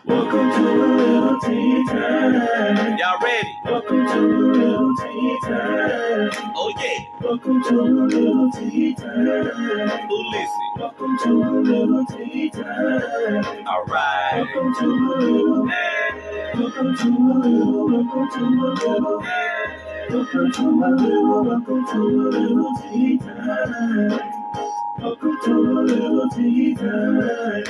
Welcome to a little tea time. Y'all ready? Welcome to a little tea time. Oh yeah. Welcome to a little tea time. Who listen? Welcome to a little tea time. All right. Welcome to a little. Welcome to a little. Welcome to a little. Welcome to a little. Welcome to a little tea time. Welcome to a little tea time.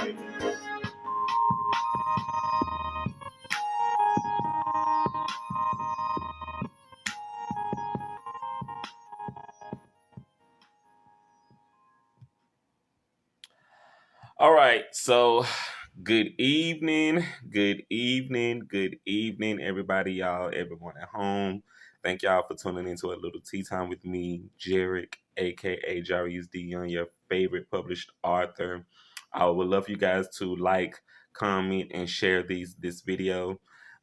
All right. So good evening, everybody, y'all, everyone at home. Thank y'all for tuning into a little tea time with me, Jarek, aka Jarius D. Young, your favorite published author. I would love you guys to like, comment, and share this video.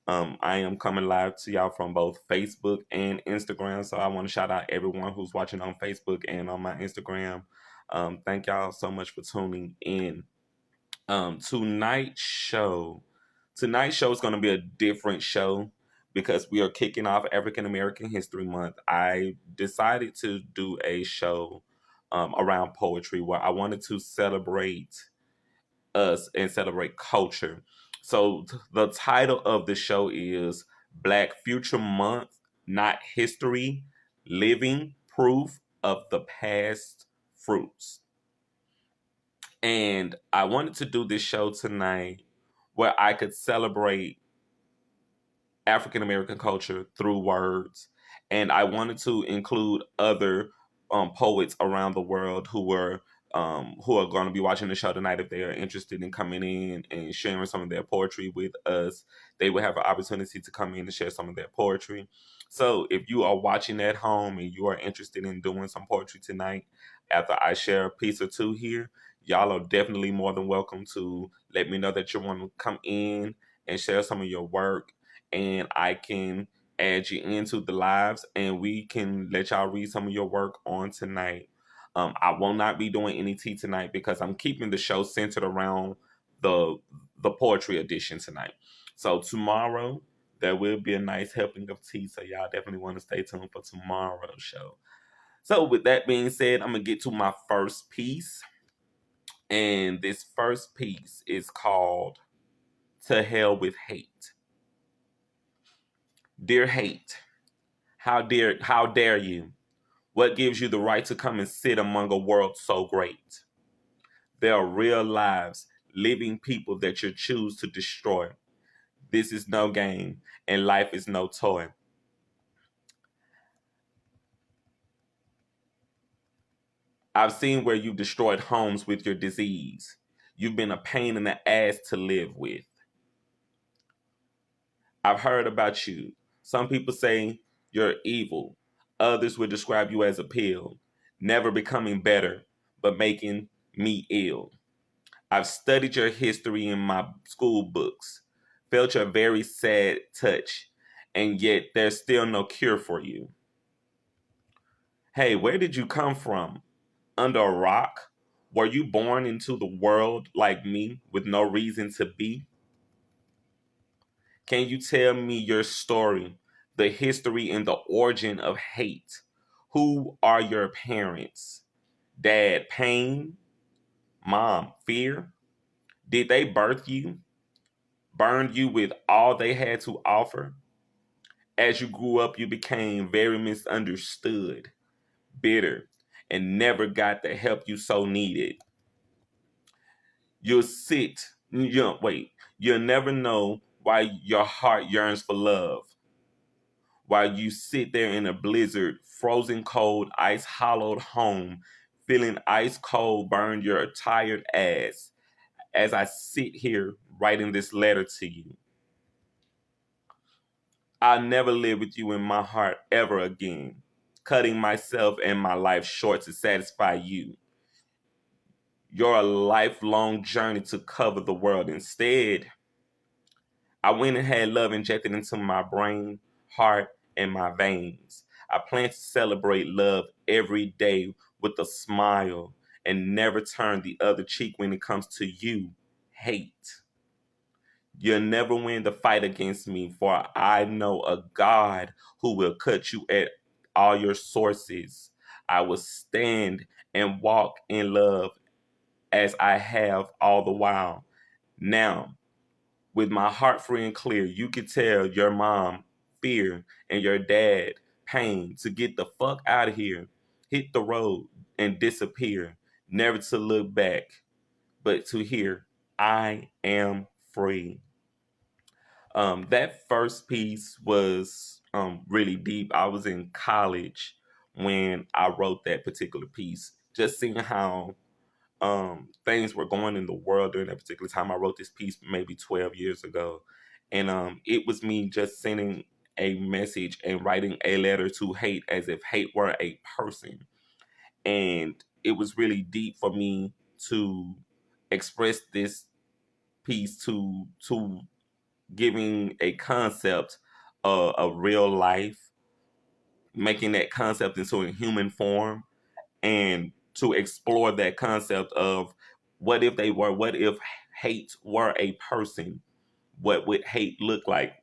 I am coming live to y'all from both Facebook and Instagram. So I want to shout out everyone who's watching on Facebook and on my Instagram. Thank y'all so much for tuning in. Tonight's show is going to be a different show because we are kicking off African American History Month. I decided to do a show around poetry where I wanted to celebrate us and celebrate culture. So the title of the show is Black Future Month, Not History, Living Proof of the Past Fruits. And I wanted to do this show tonight where I could celebrate African American culture through words. And I wanted to include other poets around the world who are going to be watching the show tonight. If they are interested in coming in and sharing some of their poetry with us, they will have an opportunity to come in and share some of their poetry. So if you are watching at home and you are interested in doing some poetry tonight, after I share a piece or two here, y'all are definitely more than welcome to let me know that you want to come in and share some of your work, and I can add you into the lives and we can let y'all read some of your work on tonight. I will not be doing any tea tonight because I'm keeping the show centered around the poetry edition tonight. So tomorrow there will be a nice helping of tea, so y'all definitely want to stay tuned for tomorrow's show. So with that being said, I'm gonna get to my first piece. And this first piece is called To Hell with Hate. Dear hate, how dare you? What gives you the right to come and sit among a world so great? There are real lives, living people that you choose to destroy. This is no game, and life is no toy. I've seen where you've destroyed homes with your disease. You've been a pain in the ass to live with. I've heard about you. Some people say you're evil. Others would describe you as a pill, never becoming better, but making me ill. I've studied your history in my school books, felt your very sad touch, and yet there's still no cure for you. Hey, where did you come from? Under a rock? Were you born into the world like me with no reason to be? Can you tell me your story, the history and the origin of hate? Who are your parents? Dad, pain? Mom, fear? Did they birth you? Burn you with all they had to offer? As you grew up, you became very misunderstood, bitter, and never got the help you so needed. You'll sit, you'll never know why your heart yearns for love. While you sit there in a blizzard, frozen cold, ice hollowed home, feeling ice cold burn your tired ass as I sit here writing this letter to you. I'll never live with you in my heart ever again, cutting myself and my life short to satisfy you. You're a lifelong journey to cover the world. Instead, I went and had love injected into my brain, heart, and my veins. I plan to celebrate love every day with a smile and never turn the other cheek when it comes to you, hate. You'll never win the fight against me, for I know a God who will cut you at all your sources. I will stand and walk in love as I have all the while. Now, with my heart free and clear, you could tell your mom fear and your dad pain to get the fuck out of here, hit the road, and disappear, never to look back, but to hear, I am free. That first piece was really deep. I was in college when I wrote that particular piece, just seeing how things were going in the world during that particular time. I wrote this piece maybe 12 years ago. And it was me just sending a message and writing a letter to hate as if hate were a person. And it was really deep for me to express this piece to giving a concept of real life, making that concept into a human form, and to explore that concept of what if hate were a person? What would hate look like?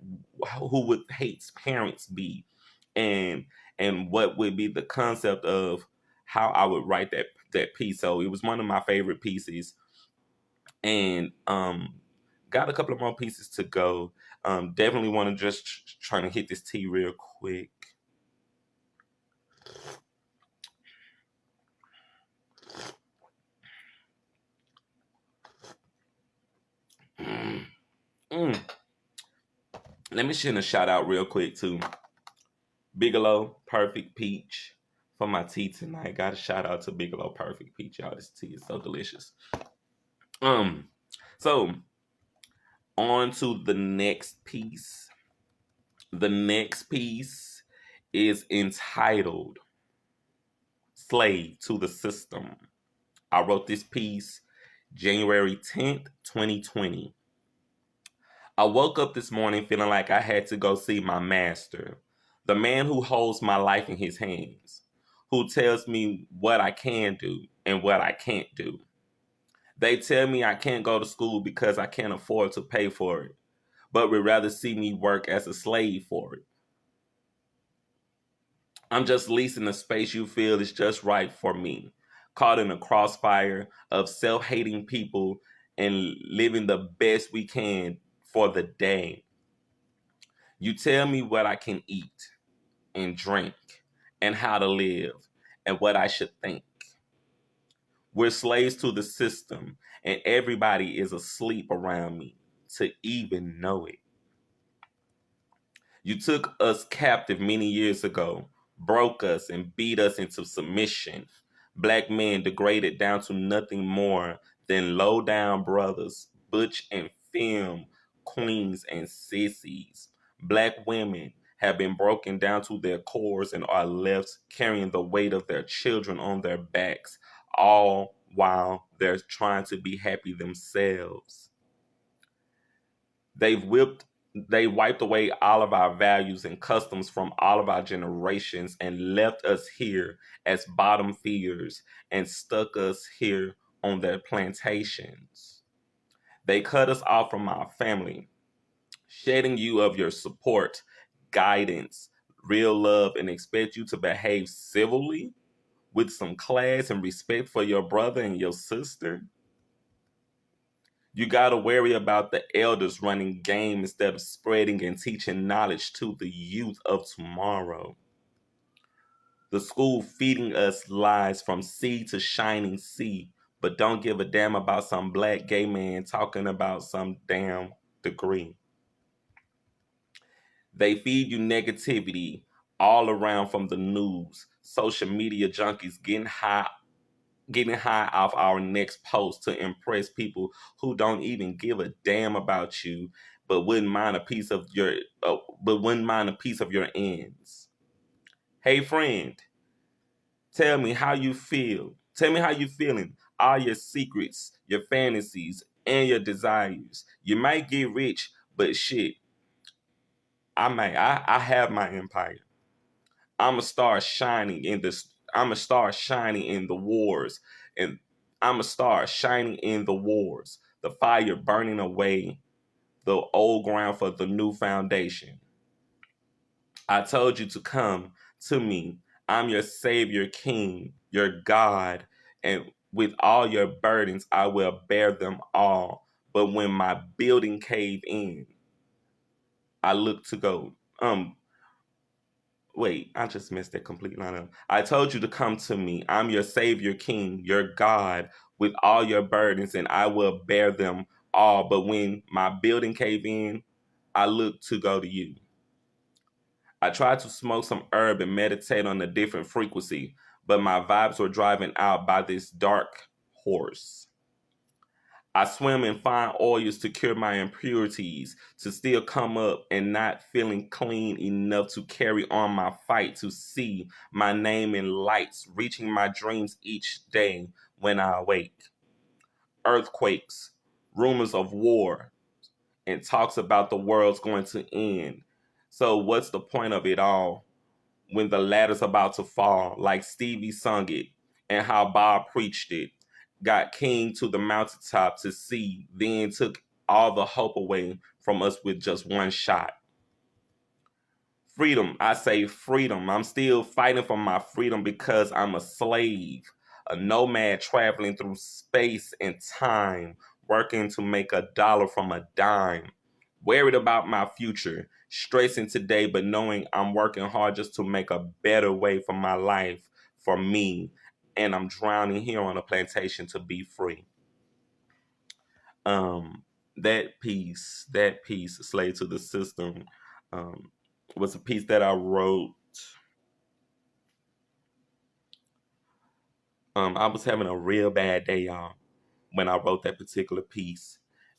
Who would hate's parents be? And what would be the concept of how I would write that piece? So it was one of my favorite pieces, and got a couple of more pieces to go. Definitely want to just trying to hit this tea real quick. Mm. Mm. Let me send a shout out real quick to Bigelow Perfect Peach for my tea tonight. Got a shout out to Bigelow Perfect Peach, y'all. This tea is so delicious. So on to the next piece. The next piece is entitled Slave to the System. I wrote this piece January 10th, 2020. I woke up this morning feeling like I had to go see my master, the man who holds my life in his hands, who tells me what I can do and what I can't do. They tell me I can't go to school because I can't afford to pay for it, but would rather see me work as a slave for it. I'm just leasing the space you feel is just right for me, caught in a crossfire of self-hating people and living the best we can for the day. You tell me what I can eat and drink and how to live and what I should think. We're slaves to the system, and everybody is asleep around me to even know it. You took us captive many years ago, broke us and beat us into submission. Black men degraded down to nothing more than low down brothers, butch and femme, queens and sissies. Black women have been broken down to their cores and are left carrying the weight of their children on their backs, all while they're trying to be happy themselves. They've whipped they wiped away all of our values and customs from all of our generations and left us here as bottom feeders and stuck us here on their plantations. They cut us off from our family, shedding you of your support, guidance, real love, and expect you to behave civilly with some class and respect for your brother and your sister. You got to worry about the elders running game instead of spreading and teaching knowledge to the youth of tomorrow. The school feeding us lies from sea to shining sea, but don't give a damn about some black gay man talking about some damn degree. They feed you negativity all around from the news, social media junkies getting high off our next post to impress people who don't even give a damn about you, but wouldn't mind a piece of your ends. Hey friend, tell me how you feel. Tell me how you feeling. All your secrets, your fantasies, and your desires. You might get rich, but shit, I have my empire. I'm a star shining in this. I'm a star shining in the wars, and I'm a star shining in the wars. The fire burning away the old ground for the new foundation. I told you to come to me. I'm your Savior, King, your God, and with all your burdens, I will bear them all. But when my building caved in, I look to go. Wait, I just missed that complete line up. I told you to come to me. I'm your Savior, King, your God, with all your burdens, and I will bear them all. But when my building caved in, I look to go to you. I tried to smoke some herb and meditate on a different frequency, but my vibes were driven out by this dark horse. I swim in fine oils to cure my impurities, to still come up and not feeling clean enough to carry on my fight, to see my name in lights, reaching my dreams each day when I awake. Earthquakes, rumors of war, and talks about the world's going to end. So, what's the point of it all when the ladder's about to fall, like Stevie sung it and how Bob preached it? Got king to the mountaintop to see, then took all the hope away from us with just one shot. Freedom, I say freedom. I'm still fighting for my freedom because I'm a slave, a nomad traveling through space and time, working to make a dollar from a dime. Worried about my future, stressing today, but knowing I'm working hard just to make a better way for my life, for me. And I'm drowning here on a plantation to be free. Um, that piece, Slave to the System, um, was a piece that I wrote. I was having a real bad day, y'all, when I wrote that particular piece.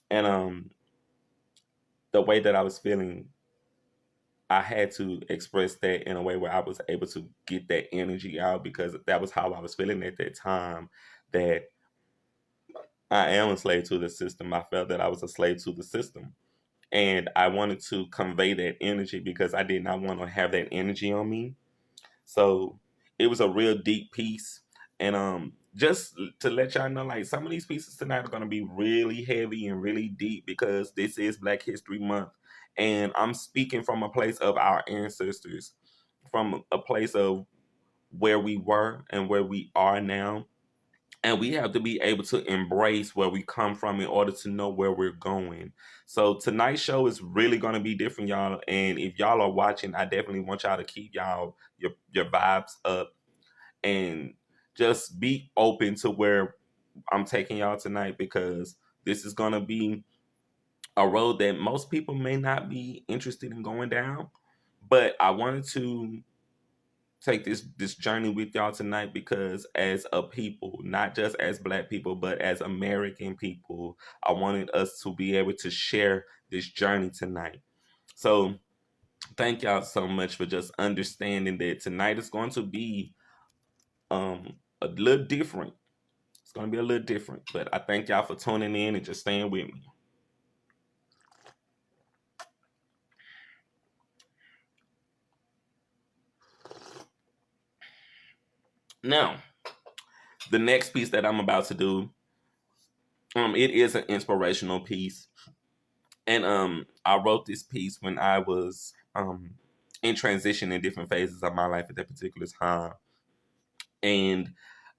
And the way that I was feeling, I had to express that in a way where I was able to get that energy out because that was how I was feeling at that time. That I am a slave to the system. I felt that I was a slave to the system. And I wanted to convey that energy because I did not want to have that energy on me. So it was a real deep piece. And just to let y'all know, like some of these pieces tonight are gonna be really heavy and really deep because this is Black History Month. And I'm speaking from a place of our ancestors, from a place of where we were and where we are now. And we have to be able to embrace where we come from in order to know where we're going. So tonight's show is really going to be different, y'all. And if y'all are watching, I definitely want y'all to keep your vibes up and just be open to where I'm taking y'all tonight because this is going to be a road that most people may not be interested in going down. But I wanted to take this journey with y'all tonight because as a people, not just as Black people, but as American people, I wanted us to be able to share this journey tonight. So thank y'all so much for just understanding that tonight is going to be a little different. It's going to be a little different, but I thank y'all for tuning in and just staying with me. Now, the next piece that I'm about to do, it is an inspirational piece. And I wrote this piece when I was in transition in different phases of my life at that particular time. And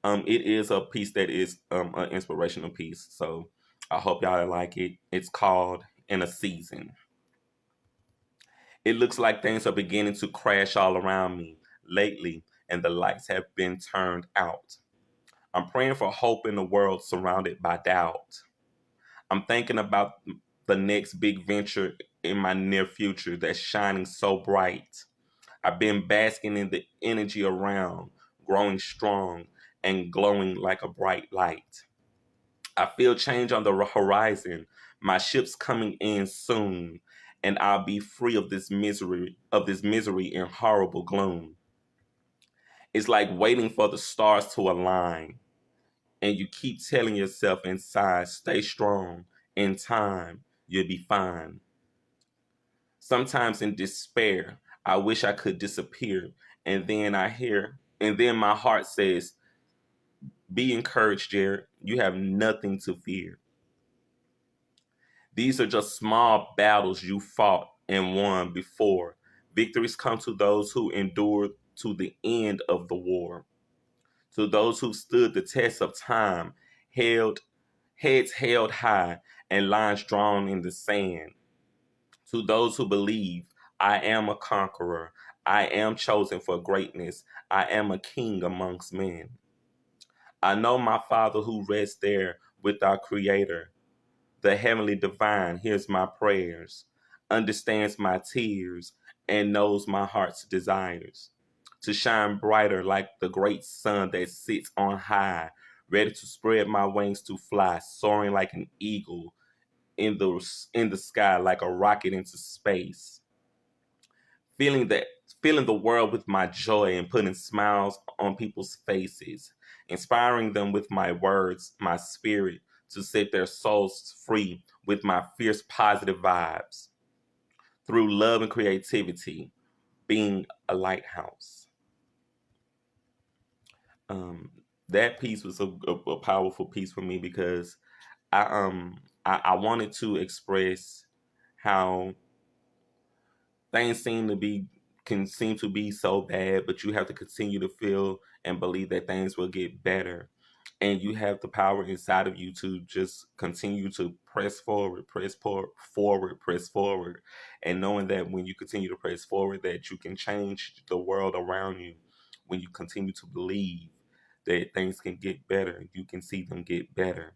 it is a piece that is an inspirational piece. So I hope y'all like it. It's called In a Season. It looks like things are beginning to crash all around me lately, and the lights have been turned out. I'm praying for hope in a world surrounded by doubt. I'm thinking about the next big venture in my near future that's shining so bright. I've been basking in the energy around, growing strong and glowing like a bright light. I feel change on the horizon. My ship's coming in soon, and I'll be free of this misery and horrible gloom. It's like waiting for the stars to align, and you keep telling yourself inside, stay strong. In time, you'll be fine. Sometimes in despair, I wish I could disappear. And then my heart says, be encouraged, Jared. You have nothing to fear. These are just small battles you fought and won before. Victories come to those who endured to the end of the war, to those who stood the test of time, held heads held high and lines drawn in the sand. To those who believe, I am a conqueror, I am chosen for greatness, I am a king amongst men. I know my Father who rests there with our Creator. The heavenly divine hears my prayers, understands my tears, and knows my heart's desires. To shine brighter like the great sun that sits on high, ready to spread my wings to fly, soaring like an eagle in the sky like a rocket into space. Feeling that Filling the world with my joy and putting smiles on people's faces, inspiring them with my words, my spirit, to set their souls free with my fierce positive vibes. Through love and creativity, being a lighthouse. Um, that piece was a powerful piece for me because I wanted to express how things seem to be so bad, but you have to continue to feel and believe that things will get better. And you have the power inside of you to just continue to press forward, and knowing that when you continue to press forward, that you can change the world around you. When you continue to believe that things can get better, you can see them get better.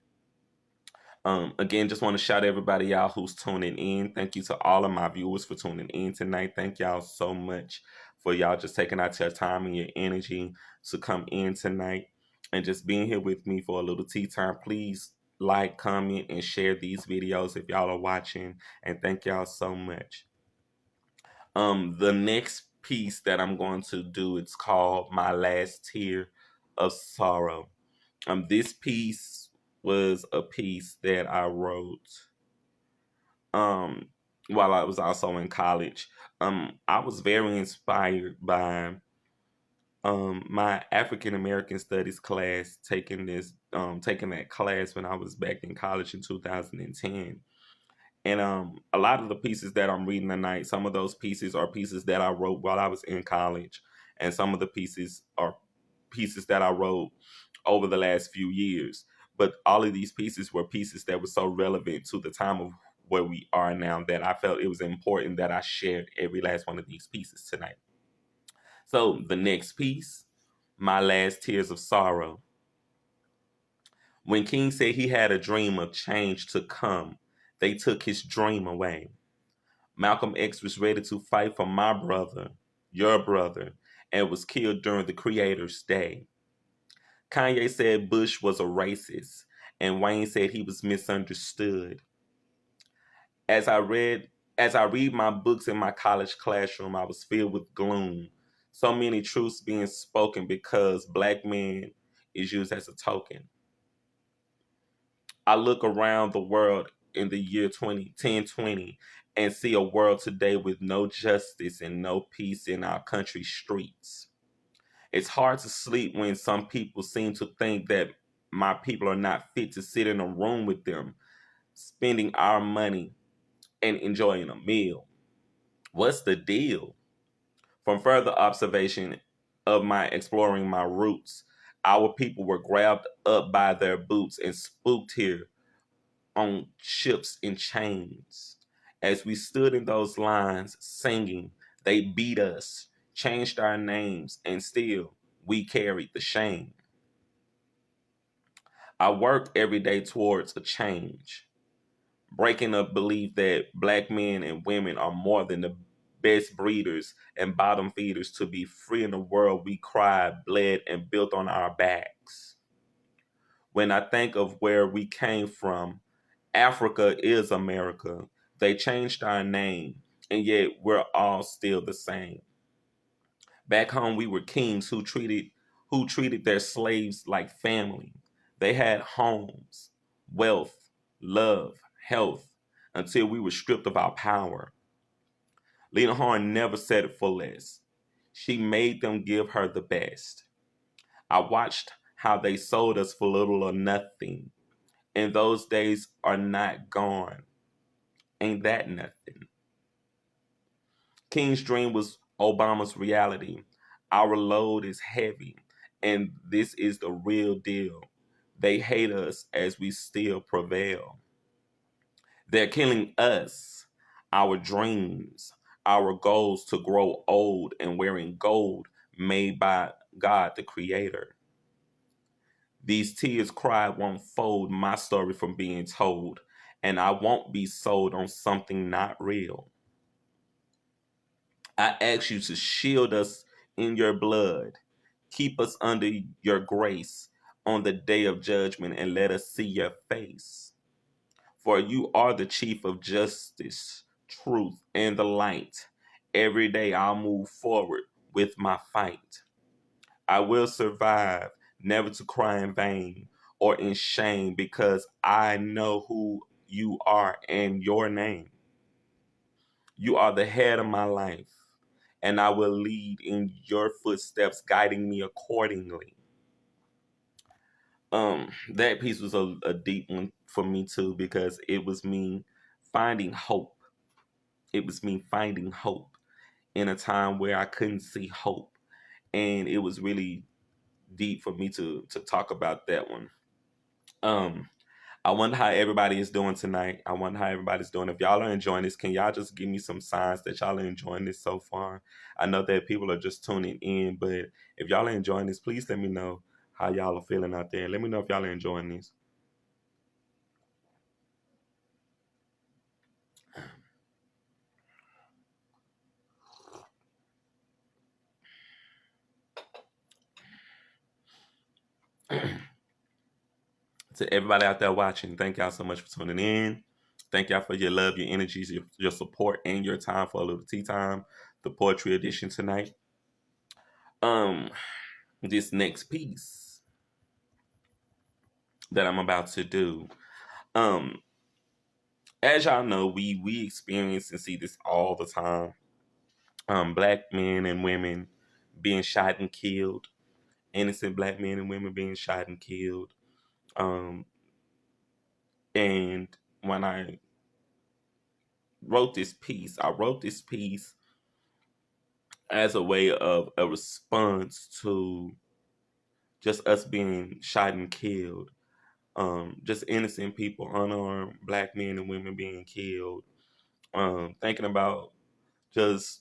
Again, just want to shout everybody out who's tuning in. Thank you to all of my viewers for tuning in tonight. Thank y'all so much for y'all just taking out your time and your energy to come in tonight and just being here with me for a little tea time. Please like, comment, and share these videos if y'all are watching. And thank y'all so much. The next piece that I'm going to do, it's called My Last Tear of Sorrow. This piece was a piece that I wrote um while I was also in college. I was very inspired by my African American Studies class, taking that class when I was back in college in 2010. And a lot of the pieces that I'm reading tonight, some of those pieces are pieces that I wrote while I was in college, and some of the pieces are pieces that I wrote over the last few years. But all of these pieces were pieces that were so relevant to the time of where we are now that I felt it was important that I shared every last one of these pieces tonight. So the next piece, My Last Tears of Sorrow. When King said he had a dream of change to come, they took his dream away. Malcolm X was ready to fight for my brother, your brother, and was killed during the Creator's Day. Kanye said Bush was a racist, and Wayne said he was misunderstood. As I read as I read my books in my college classroom, I was filled with gloom. So many truths being spoken because black men is used as a token. I look around the world in the year 1020 and see a world today with no justice and no peace in our country's streets. It's hard to sleep when some people seem to think that my people are not fit to sit in a room with them, spending our money and enjoying a meal. What's the deal? From further observation of my exploring my roots, our people were grabbed up by their boots and spooked here on ships in chains. As we stood in those lines singing, they beat us, changed our names, and still we carried the shame. I work every day towards a change, breaking a belief that black men and women are more than the best breeders and bottom feeders to be free in a world we cried, bled, and built on our backs. When I think of where we came from, Africa is America. They changed our name, and yet we're all still the same. Back home, we were kings who treated their slaves like family. They had homes, wealth, love, health, until we were stripped of our power. Lena Horne never settled for less. She made them give her the best. I watched how they sold us for little or nothing, and those days are not gone. Ain't that nothing? King's dream was Obama's reality. Our load is heavy, and this is the real deal. They hate us as we still prevail. They're killing us, our dreams, our goals to grow old and wearing gold made by God the Creator. These tears cried won't fold my story from being told, and I won't be sold on something not real. I ask you to shield us in your blood, keep us under your grace on the day of judgment, and let us see your face. For you are the chief of justice, truth, and the light. Every day I'll move forward with my fight. I will survive, never to cry in vain or in shame, because I know who you are and your name. You are the head of my life, and I will lead in your footsteps, guiding me accordingly. That piece was a deep one for me too, because it was me finding hope. It was me finding hope in a time where I couldn't see hope. And it was really deep for me to talk about that one. Um, I wonder how everybody is doing tonight. I wonder how everybody's doing. If y'all are enjoying this, can y'all just give me some signs that y'all are enjoying this so far? I know that people are just tuning in, but if y'all are enjoying this, please let me know how y'all are feeling out there. Let me know if y'all are enjoying this. To everybody out there watching, thank y'all so much for tuning in. Thank y'all for your love, your energies, your support, and your time for a little tea time, the poetry edition tonight. Um, this next piece that I'm about to do. Um, as y'all know, we experience and see this all the time. Black men and women being shot and killed, innocent black men and women being shot and killed. Um, and when I wrote this piece as a way of a response to just us being shot and killed. Just innocent people, unarmed black men and women being killed. Thinking about just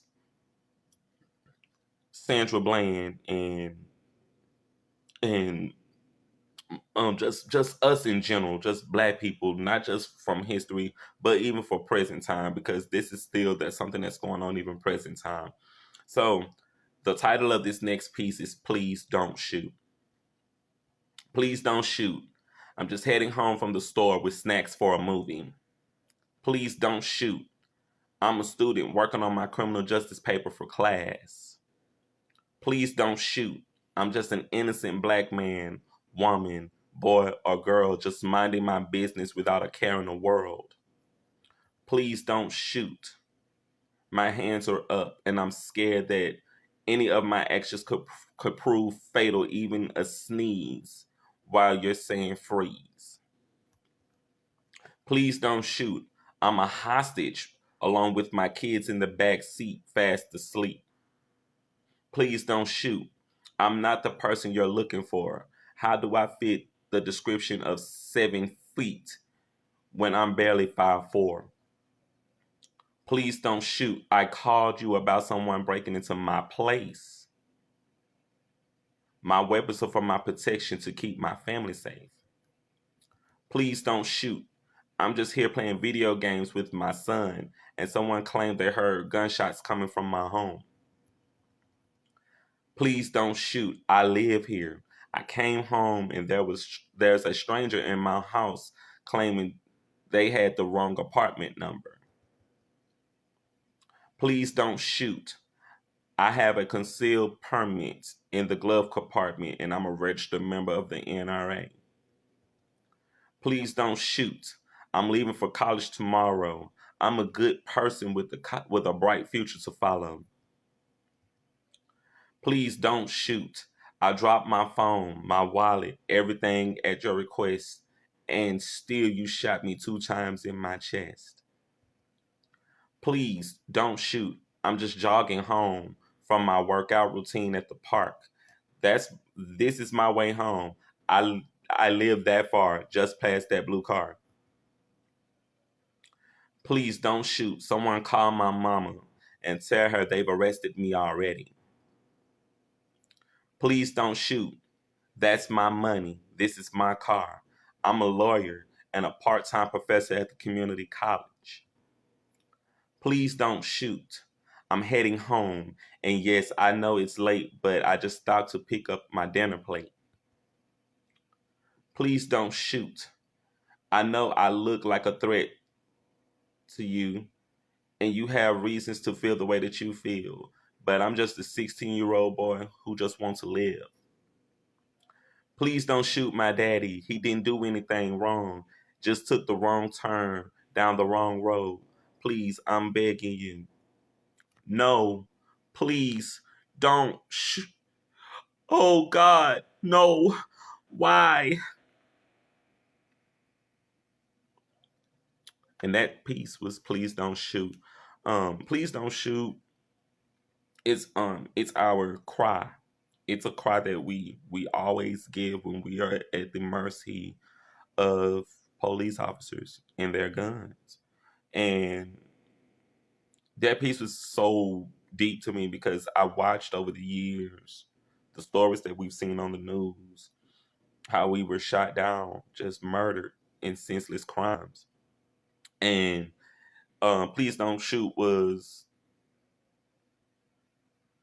Sandra Bland and just us in general, just black people, not just from history, but even for present time, because this is still that's something that's going on even present time. So the title of this next piece is Please Don't Shoot. Please don't shoot. I'm just heading home from the store with snacks for a movie. Please don't shoot. I'm a student working on my criminal justice paper for class. Please don't shoot. I'm just an innocent black man, woman, boy, or girl just minding my business without a care in the world. Please don't shoot. My hands are up, and I'm scared that any of my actions could prove fatal, even a sneeze, while you're saying freeze. Please don't shoot. I'm a hostage along with my kids in the back seat, fast asleep. Please don't shoot. I'm not the person you're looking for. How do I fit the description of 7 feet when I'm barely 5'4"? Please don't shoot. I called you about someone breaking into my place. My weapons are for my protection to keep my family safe. Please don't shoot. I'm just here playing video games with my son, and someone claimed they heard gunshots coming from my home. Please don't shoot. I live here. I came home and there's a stranger in my house claiming they had the wrong apartment number. Please don't shoot. I have a concealed permit in the glove compartment and I'm a registered member of the NRA. Please don't shoot. I'm leaving for college tomorrow. I'm a good person with a bright future to follow. Please don't shoot. I dropped my phone, my wallet, everything at your request, and still you shot me 2 times in my chest. Please don't shoot. I'm just jogging home from my workout routine at the park. This is my way home. I live that far, just past that blue car. Please don't shoot. Someone call my mama and tell her they've arrested me already. Please don't shoot. That's my money. This is my car. I'm a lawyer and a part-time professor at the community college. Please don't shoot. I'm heading home. And yes, I know it's late, but I just stopped to pick up my dinner plate. Please don't shoot. I know I look like a threat to you, and you have reasons to feel the way that you feel, but I'm just a 16-year-old boy who just wants to live. Please don't shoot my daddy. He didn't do anything wrong, just took the wrong turn down the wrong road. Please, I'm begging you. No, please don't shoot. Oh God, no. Why? And that piece was please don't shoot. Please don't shoot. It's our cry. It's a cry that we always give when we are at the mercy of police officers and their guns. And that piece was so deep to me because I watched over the years the stories that we've seen on the news, how we were shot down, just murdered in senseless crimes. And Please Don't Shoot was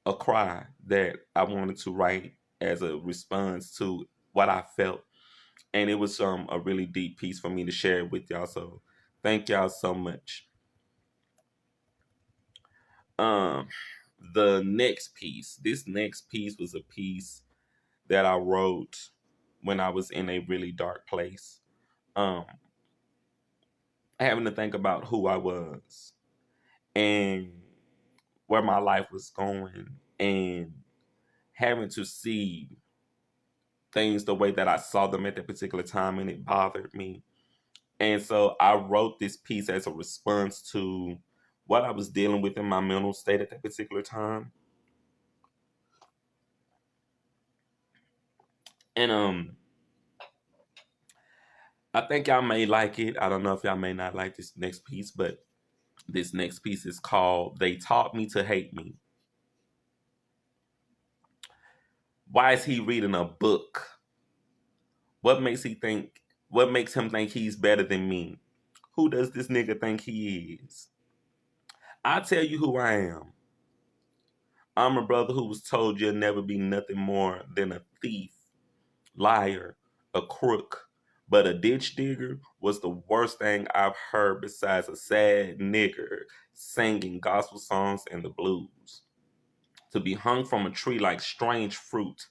a cry that I wanted to write as a response to what I felt. And it was a really deep piece for me to share with y'all. So thank y'all so much. Um, this next piece was a piece that I wrote when I was in a really dark place. Um, Having to think about who I was and where my life was going and having to see things the way that I saw them at that particular time, and it bothered me. And so I wrote this piece as a response to what I was dealing with in my mental state at that particular time. And I think y'all may like it. I don't know if y'all may not like this next piece, but this next piece is called They Taught Me to Hate Me. Why is he reading a book? What makes him think he's better than me? Who does this nigga think he is? I tell you who I am. I'm a brother who was told you'll never be nothing more than a thief, liar, a crook. But a ditch digger was the worst thing I've heard besides a sad nigger singing gospel songs and the blues. To be hung from a tree like strange fruit,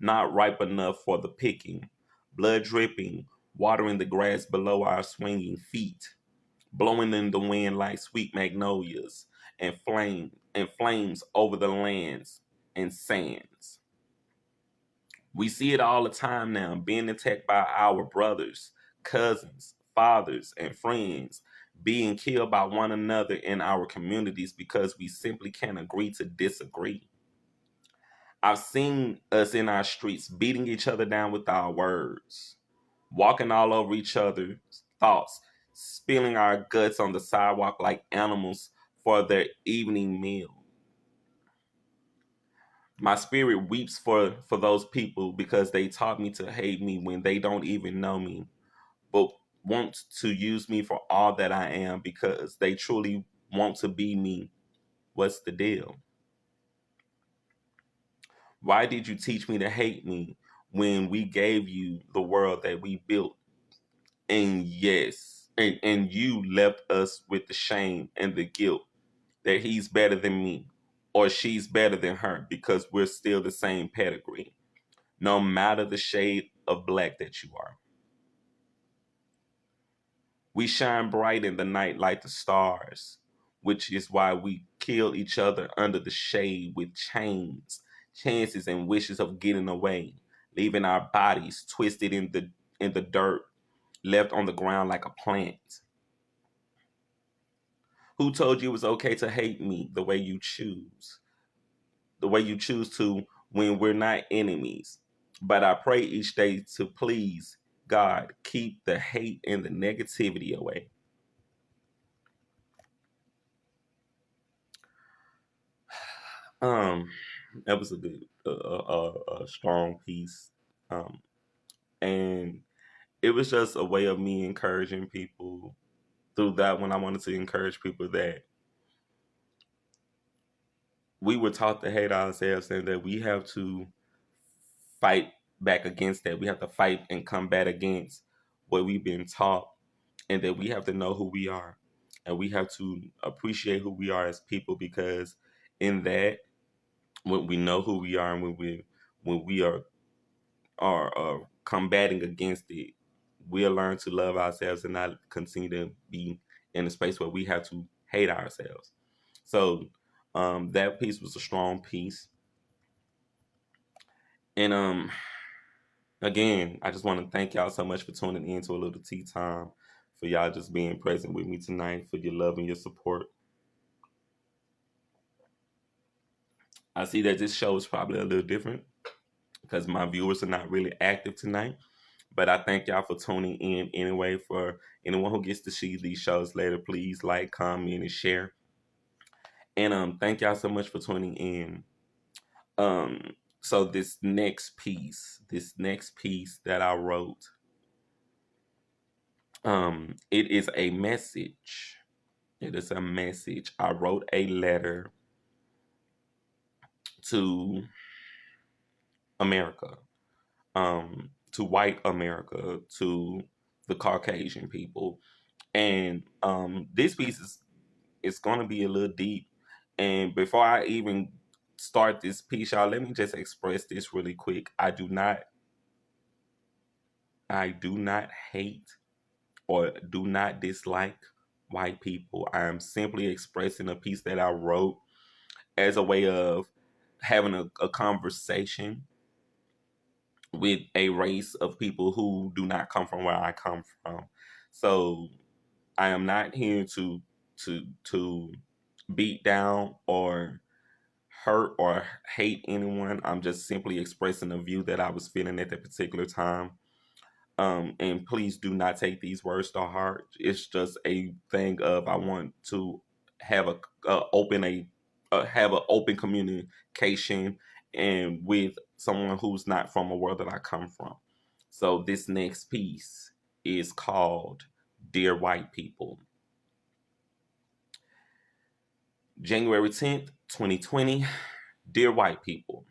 not ripe enough for the picking, blood dripping, watering the grass below our swinging feet, blowing in the wind like sweet magnolias, and flames over the lands and sands. We see it all the time now, being attacked by our brothers, cousins, fathers, and friends, being killed by one another in our communities because we simply can't agree to disagree. I've seen us in our streets beating each other down with our words, walking all over each other's thoughts, spilling our guts on the sidewalk like animals for their evening meal. My spirit weeps for those people because they taught me to hate me when they don't even know me, but want to use me for all that I am because they truly want to be me. What's the deal? Why did you teach me to hate me when we gave you the world that we built? And yes, and you left us with the shame and the guilt that he's better than me or she's better than her because we're still the same pedigree, no matter the shade of black that you are. We shine bright in the night like the stars, which is why we kill each other under the shade with chains, chances, and wishes of getting away, leaving our bodies twisted in the dirt, left on the ground like a plant. Who told you it was okay to hate me the way you choose? The way you choose to when we're not enemies. But I pray each day to please God, keep the hate and the negativity away. Um, that was a good, strong piece. Um, and it was just a way of me encouraging people through that when I wanted to encourage people that we were taught to hate ourselves and that we have to fight back against that. We have to fight and combat against what we've been taught, and that we have to know who we are, and we have to appreciate who we are as people, because in that, when we know who we are and when we are combating against it, we'll learn to love ourselves and not continue to be in a space where we have to hate ourselves. So that piece was a strong piece. And again, I just want to thank y'all so much for tuning in to a little tea time, for y'all just being present with me tonight, for your love and your support. I see that this show is probably a little different because my viewers are not really active tonight. But I thank y'all for tuning in anyway. For anyone who gets to see these shows later, please like, comment, and share. And thank y'all so much for tuning in. So this next piece that I wrote, it is a message. It is a message. I wrote a letter to America, to white America, to the Caucasian people. And this piece is it's gonna be a little deep. And before I even start this piece, y'all, let me just express this really quick. I do not hate or do not dislike white people. I am simply expressing a piece that I wrote as a way of having a conversation with a race of people who do not come from where I come from. So I am not here to beat down or hurt or hate anyone. I'm just simply expressing a view that I was feeling at that particular time. And please do not take these words to heart. It's just a thing of I want to have a open a have an open communication and with someone who's not from a world that I come from. So this next piece is called "Dear White People." January 10th, 2020. Dear white people,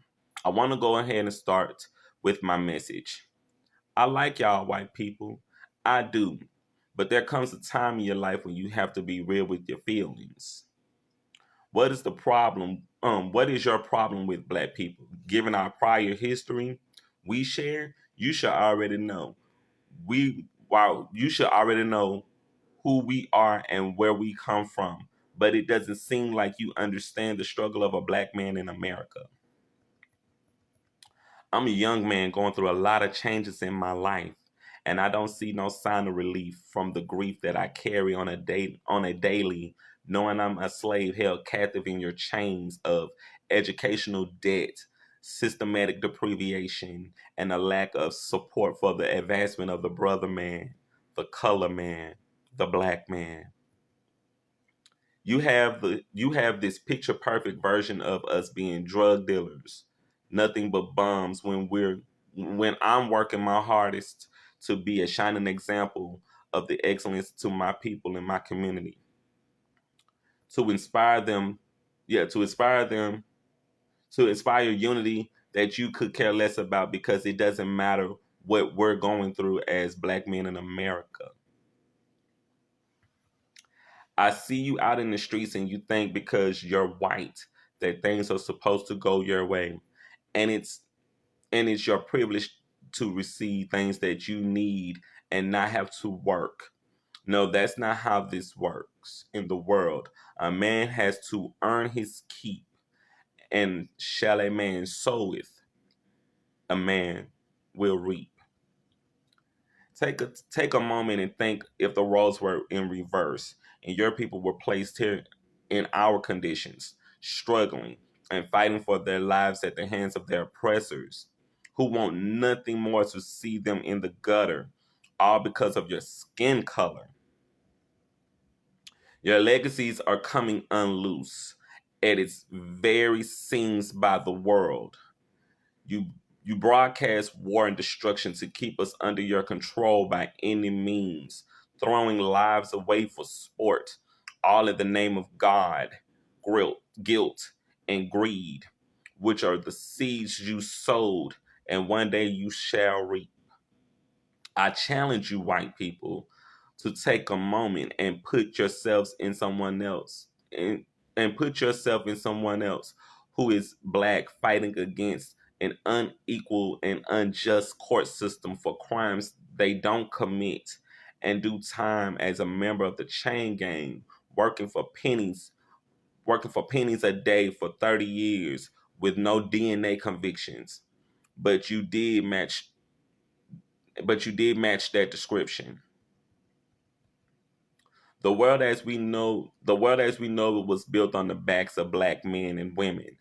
I want to go ahead and start with my message. I like y'all white people. I do. But there comes a time in your life when you have to be real with your feelings. What is the problem? What is your problem with black people? Given our prior history we share, you should already know. You should already know who we are and where we come from. But it doesn't seem like you understand the struggle of a black man in America. I'm a young man going through a lot of changes in my life, and I don't see no sign of relief from the grief that I carry on a daily, knowing I'm a slave held captive in your chains of educational debt, systematic deprivation, and a lack of support for the advancement of the brother man, the color man, the black man. You have this picture perfect version of us being drug dealers, nothing but bums when I'm working my hardest to be a shining example of the excellence to my people in my community, to inspire them, yeah, to inspire unity that you could care less about because it doesn't matter what we're going through as black men in America. I see you out in the streets and you think because you're white that things are supposed to go your way. And it's your privilege to receive things that you need and not have to work. No, that's not how this works in the world. A man has to earn his keep, and shall a man soweth, a man will reap. take a moment and think if the roles were in reverse and your people were placed here in our conditions, struggling and fighting for their lives at the hands of their oppressors, who want nothing more to see them in the gutter, all because of your skin color. Your legacies are coming unloose at its very seams by the world. You you broadcast war and destruction to keep us under your control by any means, throwing lives away for sport, all in the name of God, guilt, and greed, which are the seeds you sowed, and one day you shall reap. I challenge you, white people, to take a moment and put yourselves in someone else and put yourself in someone else who is black fighting against an unequal and unjust court system for crimes they don't commit and do time as a member of the chain gang working for pennies a day for 30 years with no DNA convictions, but you did match that description. The world as we know it was built on the backs of black men and women,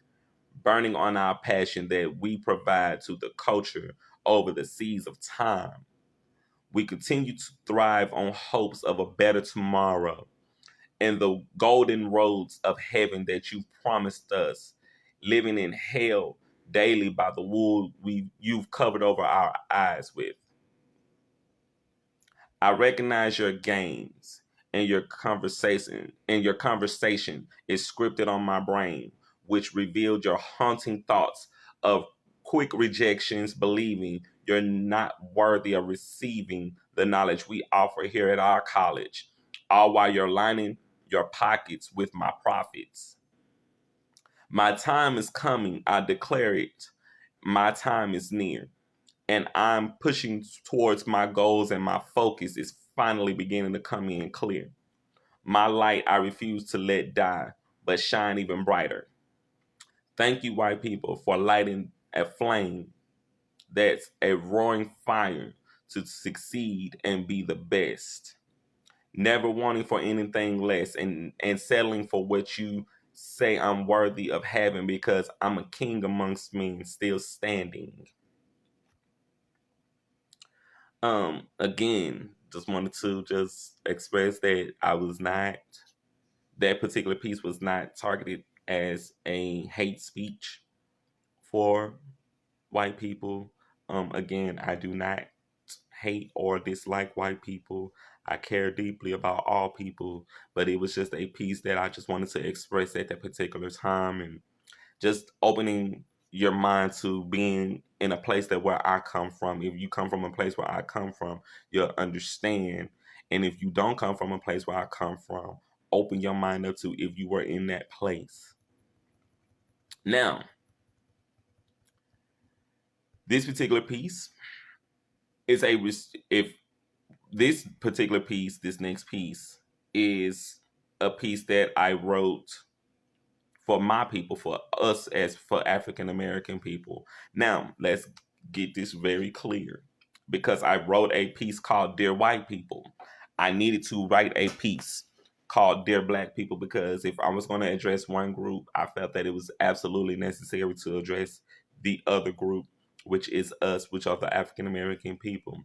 burning on our passion that we provide to the culture over the seas of time. We continue to thrive on hopes of a better tomorrow and the golden roads of heaven that you promised us, living in hell daily by the wool you've covered over our eyes with. I recognize your games and your conversation is scripted on my brain, which revealed your haunting thoughts of quick rejections, believing you're not worthy of receiving the knowledge we offer here at our college, all while you're lining your pockets with my profits. My time is coming, I declare it. My time is near and I'm pushing towards my goals, and my focus is finally beginning to come in clear. My light I refuse to let die, but shine even brighter. Thank you, white people, for lighting a flame that's a roaring fire to succeed and be the best. Never wanting for anything less and settling for what you say I'm worthy of having because I'm a king amongst men still standing. Again, just wanted to just express that that particular piece was not targeted as a hate speech for white people. Again, I do not hate or dislike white people. I care deeply about all people, but it was just a piece that I just wanted to express at that particular time, and just opening your mind to being in a place that where I come from. If you come from a place where I come from, you'll understand. And if you don't come from a place where I come from, open your mind up to if you were in that place. Now, this particular piece is if this particular piece, this next piece is a piece that I wrote for my people, for us as for African American people. Now, let's get this very clear because I wrote a piece called Dear White People. I needed to write a piece called Dear Black People because if I was going to address one group, I felt that it was absolutely necessary to address the other group, which is us, which are the African American people.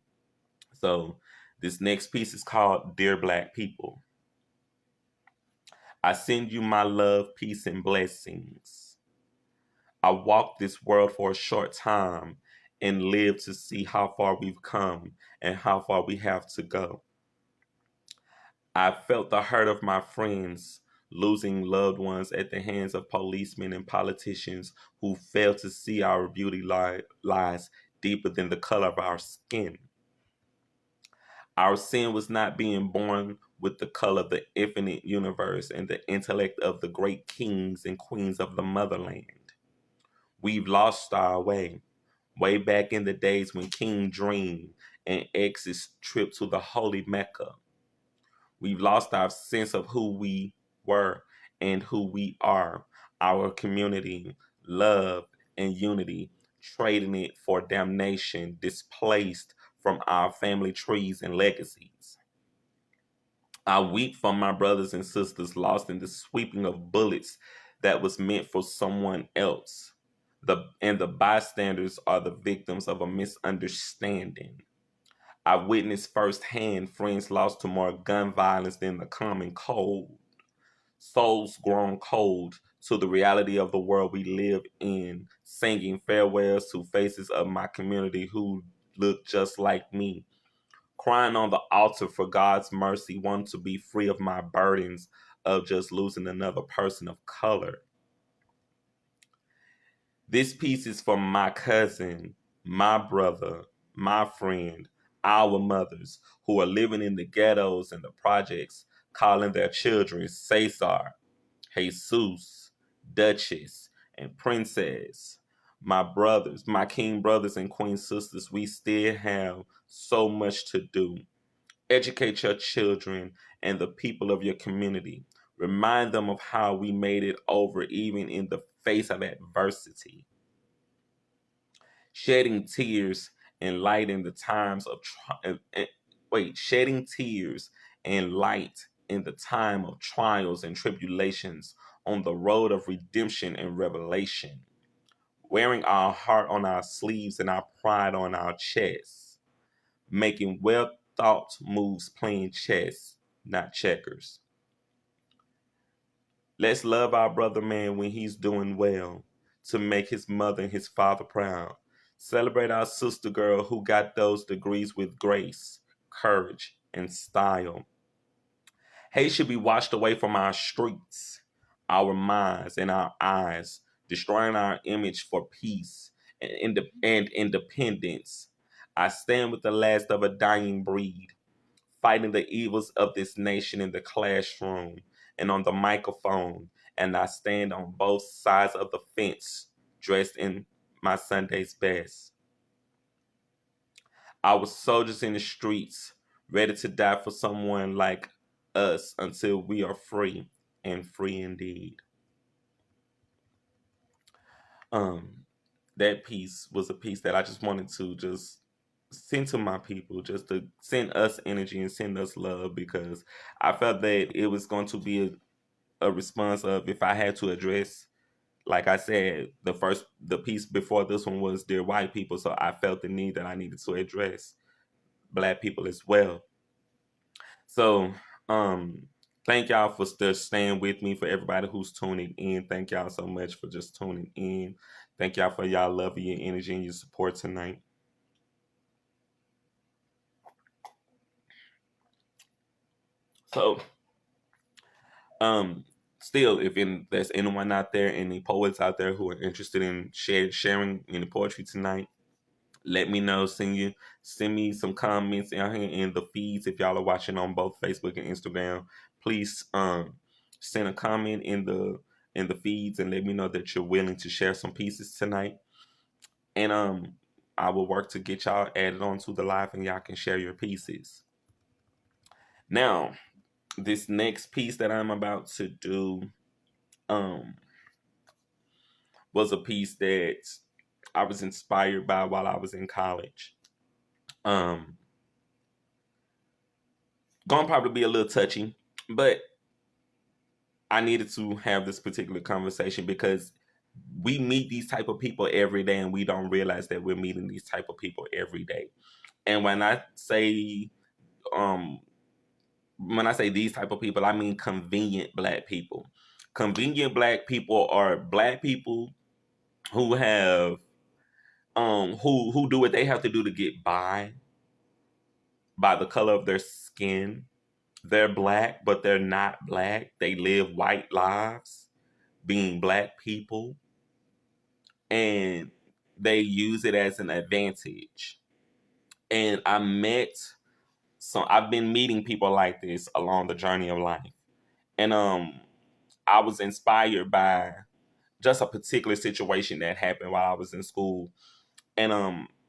So, this next piece is called Dear Black People. I send you my love, peace, and blessings. I walked this world for a short time and lived to see how far we've come and how far we have to go. I felt the hurt of my friends losing loved ones at the hands of policemen and politicians who failed to see our beauty lies deeper than the color of our skin. Our sin was not being born with the color of the infinite universe and the intellect of the great kings and queens of the motherland. We've lost our way back in the days when King dreamed and exes tripped to the holy Mecca. We've lost our sense of who we were and who we are, our community, love, and unity, trading it for damnation, displaced from our family trees and legacies. I weep for my brothers and sisters lost in the sweeping of bullets that was meant for someone else. The bystanders are the victims of a misunderstanding. I witnessed firsthand friends lost to more gun violence than the common cold. Souls grown cold to the reality of the world we live in, singing farewells to faces of my community who look just like me, crying on the altar for God's mercy, wanting to be free of my burdens of just losing another person of color. This piece is from my cousin, my brother, my friend, our mothers who are living in the ghettos and the projects, calling their children Cesar, Jesus, Duchess, and Princess. My brothers, my king brothers and queen sisters, we still have so much to do. Educate your children and the people of your community. Remind them of how we made it over even in the face of adversity. Shedding tears and light in the times of shedding tears and light in the time of trials and tribulations on the road of redemption and revelation. Wearing our heart on our sleeves and our pride on our chests. Making well thought moves playing chess, not checkers. Let's love our brother man when he's doing well to make his mother and his father proud. Celebrate our sister girl who got those degrees with grace, courage, and style. Hate should be washed away from our streets, our minds, and our eyes, destroying our image for peace and independence. I stand with the last of a dying breed, fighting the evils of this nation in the classroom and on the microphone, and I stand on both sides of the fence, dressed in my Sunday's best. Our soldiers in the streets, ready to die for someone like us until we are free, and free indeed. Um, that piece was a piece that I just wanted to just send to my people, just to send us energy and send us love, because I felt that it was going to be a response of if I had to address, like I said, the piece before this one was dear white people, so I felt the need that I needed to address black people as well. So, thank y'all for still staying with me. For everybody who's tuning in, thank y'all so much for just tuning in. Thank y'all for y'all love, your energy, and your support tonight. So, um, still, there's anyone out there, any poets out there who are interested in sharing any poetry tonight, let me know. Send me some comments out here in the feeds if y'all are watching on both Facebook and Instagram. Please send a comment in the feeds and let me know that you're willing to share some pieces tonight. And I will work to get y'all added onto the live and y'all can share your pieces. Now, this next piece that I'm about to do um was a piece that I was inspired by while I was in college. Um Gonna probably be a little touchy, but I needed to have this particular conversation because we meet these type of people every day and we don't realize that we're meeting these type of people every day. And um when I say these type of people, I mean convenient black people. Convenient black people are black people who have who do what they have to do to get by the color of their skin. They're black, but they're not black. They live white lives being black people, and they use it as an advantage. And I've been meeting people like this along the journey of life. And I was inspired by just a particular situation that happened while I was in school. And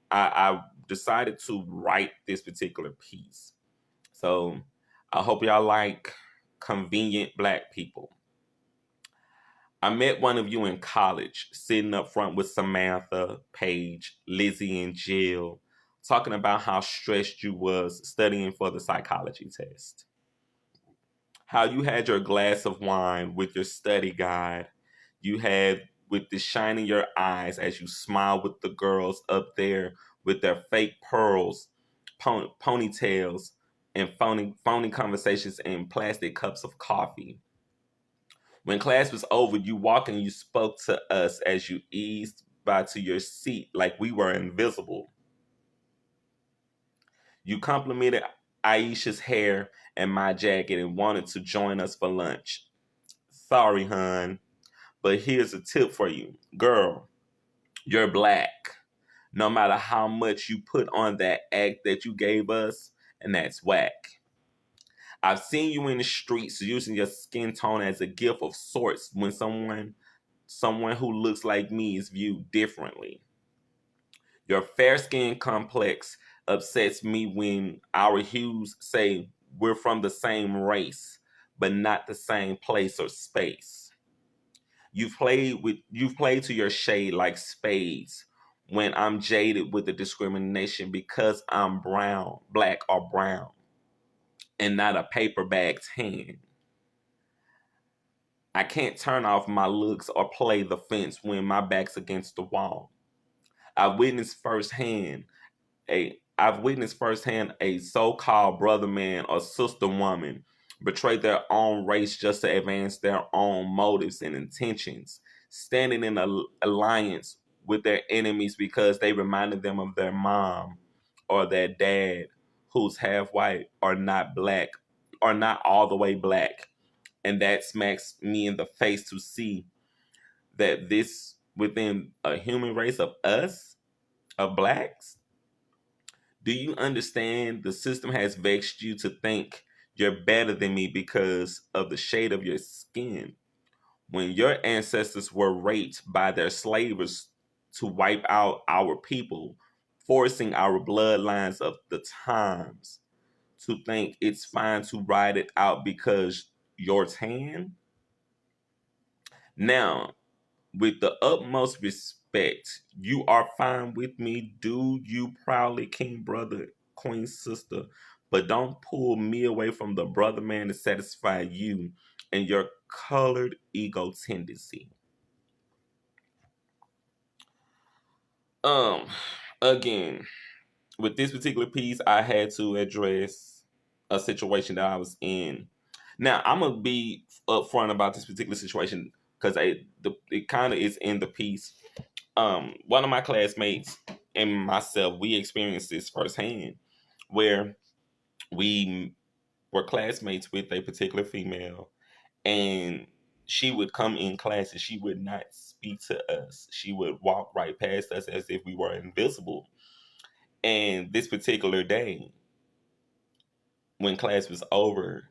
I decided to write this particular piece. So I hope y'all like convenient black people. I met one of you in college, sitting up front with Samantha, Paige, Lizzie, and Jill, talking about how stressed you was studying for the psychology test. How you had your glass of wine with your study guide. You had with the shine in your eyes as you smile with the girls up there with their fake pearls, ponytails, and phony conversations in plastic cups of coffee. When class was over, you walked and you spoke to us as you eased by to your seat like we were invisible. You complimented Aisha's hair and my jacket and wanted to join us for lunch. Sorry, hun, but here's a tip for you. Girl, you're black. No matter how much you put on that act that you gave us, and that's whack. I've seen you in the streets using your skin tone as a gift of sorts when someone who looks like me is viewed differently. Your fair skin complex upsets me when our hues say we're from the same race, but not the same place or space. You've played to your shade like spades when I'm jaded with the discrimination because I'm brown, black or brown, and not a paper bag's hand. I can't turn off my looks or play the fence when my back's against the wall. I've witnessed firsthand I've witnessed firsthand a so-called brother man or sister woman betray their own race just to advance their own motives and intentions, standing in alliance with their enemies because they reminded them of their mom or their dad, who's half white or not black or not all the way black. And that smacks me in the face to see that this within a human race of us, of blacks. Do you understand the system has vexed you to think you're better than me because of the shade of your skin? When your ancestors were raped by their slavers to wipe out our people, forcing our bloodlines of the times to think it's fine to ride it out because you're tan? Now, with the utmost respect, you are fine with me. Do you proudly, king brother, queen sister, but don't pull me away from the brother man to satisfy you and your colored ego tendency. Um, Again, with this particular piece, I had to address a situation that I was in. Now, I'm gonna be upfront about this particular situation because it kind of is in the piece. One of my classmates and myself, we experienced this firsthand, where we were classmates with a particular female, and she would come in class and she would not speak to us. She would walk right past us as if we were invisible. And this particular day, when class was over,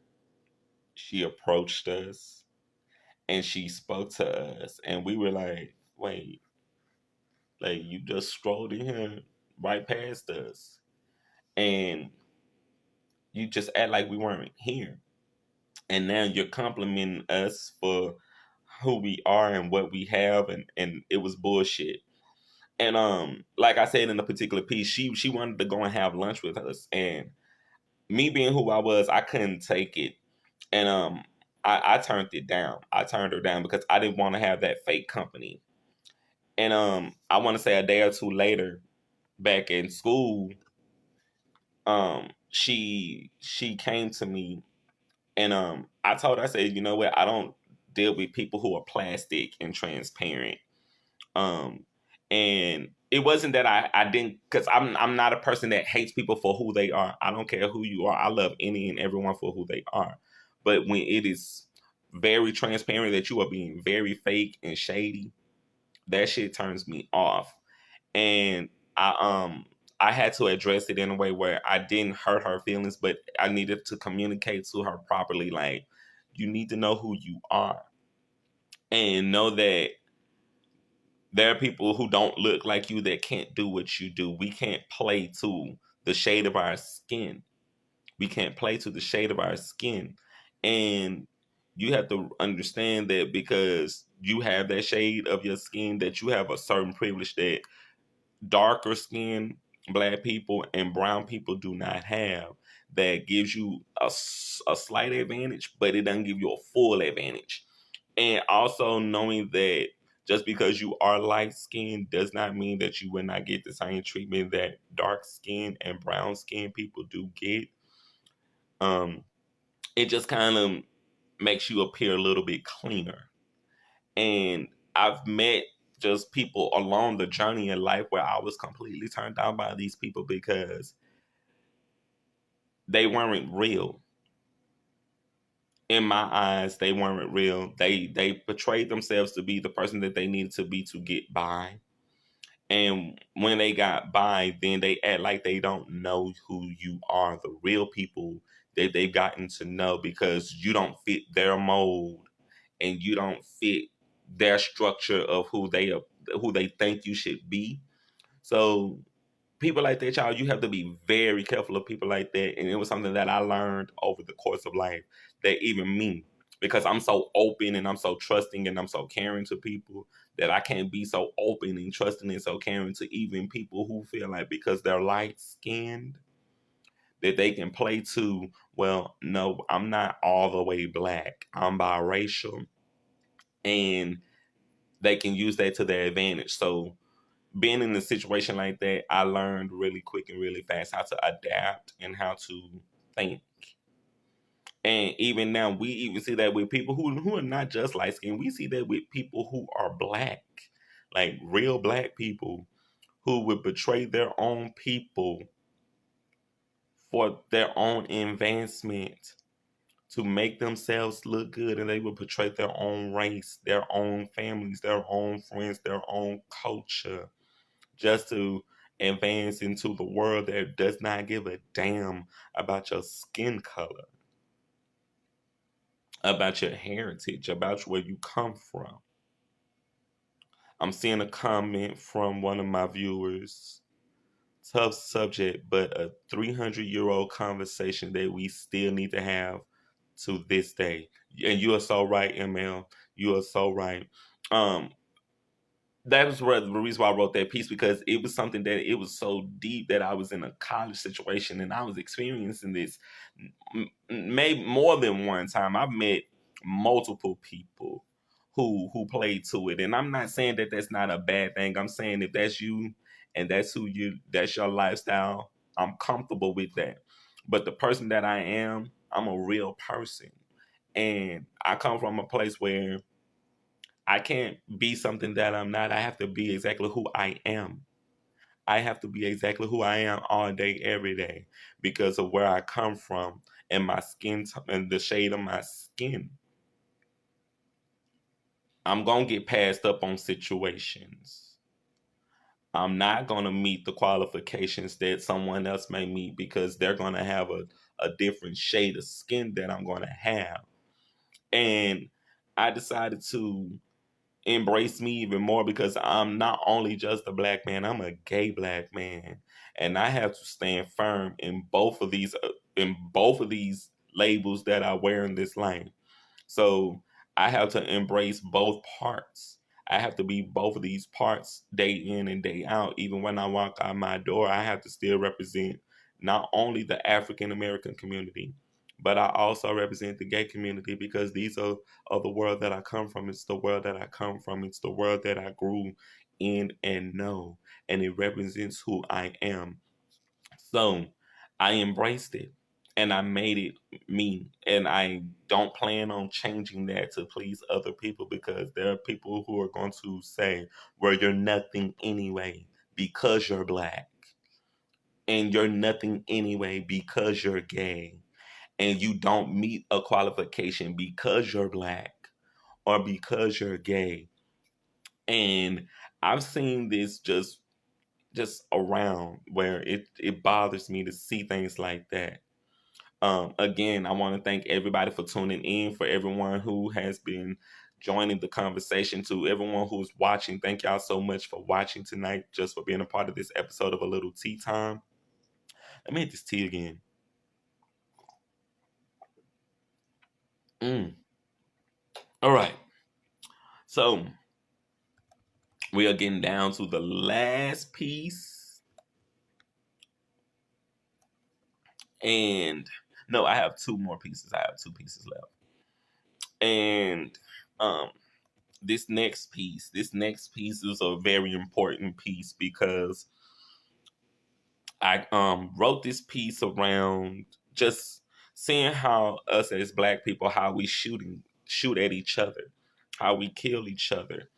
she approached us and she spoke to us, and we were like, "Wait, like you just strolled in here right past us, and you just act like we weren't here, and now you're complimenting us for who we are and what we have, and it was bullshit." And like I said in a particular piece, she wanted to go and have lunch with us, and me being who I was, I couldn't take it, and I turned it down. I turned her down because I didn't want to have that fake company. And I want to say a day or two later, back in school, she came to me, and I told her, I said, you know what, I don't deal with people who are plastic and transparent. Um and it wasn't that I didn't, because I'm not a person that hates people for who they are. I don't care who you are. I love any and everyone for who they are. But when it is very transparent that you are being very fake and shady, that shit turns me off. And I had to address it in a way where I didn't hurt her feelings, but I needed to communicate to her properly. Like, you need to know who you are and know that there are people who don't look like you that can't do what you do. We can't play to the shade of our skin. We can't play to the shade of our skin. And you have to understand that because you have that shade of your skin, that you have a certain privilege that darker skin Black people and brown people do not have, that gives you a slight advantage, but it doesn't give you a full advantage. And also knowing that just because you are light skinned does not mean that you will not get the same treatment that dark skinned and brown skinned people do get. Um, it just kind of makes you appear a little bit cleaner. And I've met just people along the journey in life where I was completely turned down by these people because they weren't real. In my eyes, they weren't real. They portrayed themselves to be the person that they needed to be to get by. And when they got by, then they act like they don't know who you are, the real people that they've gotten to know, because you don't fit their mold and you don't fit their structure of who they think you should be. So people like that, y'all, you have to be very careful of people like that. And it was something that I learned over the course of life, that even me, because I'm so open and I'm so trusting and I'm so caring to people, that I can't be so open and trusting and so caring to even people who feel like because they're light skinned that they can play to, well, no, I'm not all the way black, I'm biracial, and they can use that to their advantage. So being in a situation like that, I learned really quick and really fast how to adapt and how to think. And even now, we even see that with people who are not just light skinned. We see that with people who are black, like real black people who would betray their own people for their own advancement to make themselves look good, and they would betray their own race, their own families, their own friends, their own culture, just to advance into the world that does not give a damn about your skin color, about your heritage, about where you come from. I'm seeing a comment from one of my viewers. Tough subject, but a 300-year-old conversation that we still need to have to this day. And you are so right, ML. You are so right. Um, that was the reason why I wrote that piece, because it was something that it was so deep that I was in a college situation and I was experiencing this maybe more than one time. I've met multiple people who played to it, and I'm not saying that that's not a bad thing. I'm saying if that's you and that's your lifestyle, I'm comfortable with that. But the person that I am, I'm a real person, and I come from a place where I can't be something that I'm not. I have to be exactly who I am. I have to be exactly who I am all day, every day, because of where I come from and my and the shade of my skin. I'm going to get passed up on situations. I'm not going to meet the qualifications that someone else may meet because they're going to have a different shade of skin that I'm going to have. And I decided to embrace me even more because I'm not only just a black man, I'm a gay black man, and I have to stand firm in both of these labels that I wear in this life. So I have to embrace both parts. I have to be both of these parts day in and day out. Even when I walk out my door, I have to still represent not only the African American community, but I also represent the gay community, because these are of the world that I come from. It's the world that I come from. It's the world that I grew in and know. And it represents who I am. So I embraced it and I made it me. And I don't plan on changing that to please other people, because there are people who are going to say, well, you're nothing anyway because you're black. And you're nothing anyway because you're gay. And you don't meet a qualification because you're black or because you're gay. And I've seen this just around where it bothers me to see things like that. Again, I want to thank everybody for tuning in, for everyone who has been joining the conversation, to everyone who's watching. Thank y'all so much for watching tonight, just for being a part of this episode of A Little Tea Time. Let me hit this tea again. Mm. All right. So we are getting down to the last piece And no, I have two more pieces. I have two pieces left. And um this next piece is a very important piece because I wrote this piece around just seeing how us as black people, how we shoot at each other, how we kill each other,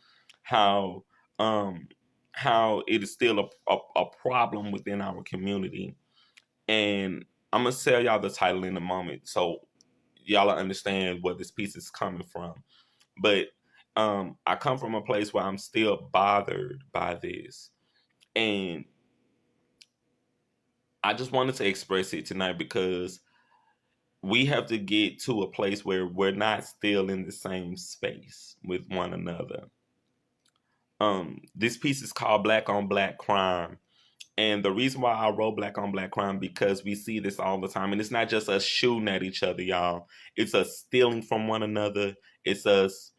how um how it is still a problem within our community. And I'm gonna tell y'all the title in a moment so y'all understand where this piece is coming from. But I come from a place where I'm still bothered by this. And I just wanted to express it tonight because we have to get to a place where we're not still in the same space with one another. This piece is called Black on Black Crime. And the reason why I wrote Black on Black Crime, because we see this all the time. And it's not just us shooting at each other, y'all. It's us stealing from one another. It's us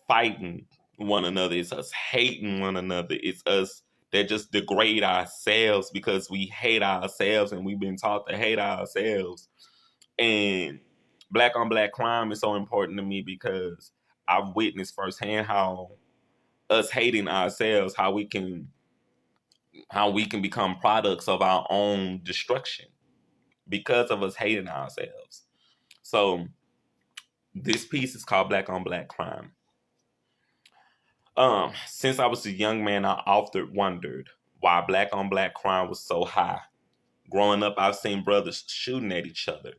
fighting one another. It's us hating one another. It's us that just degrade ourselves because we hate ourselves and we've been taught to hate ourselves. And Black on Black crime is so important to me because I've witnessed firsthand how us hating ourselves, how we can become products of our own destruction because of us hating ourselves. So this piece is called Black on Black Crime. Since I was a young man, I often wondered why black on black crime was so high. Growing up, I've seen brothers shooting at each other,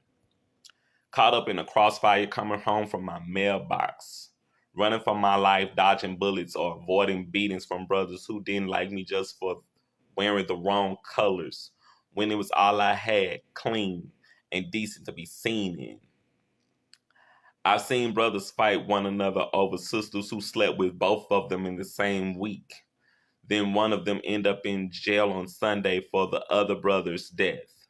caught up in a crossfire coming home from my mailbox, running for my life, dodging bullets, or avoiding beatings from brothers who didn't like me just for wearing the wrong colors when it was all I had, clean and decent to be seen in. I've seen brothers fight one another over sisters who slept with both of them in the same week. Then one of them end up in jail on Sunday for the other brother's death.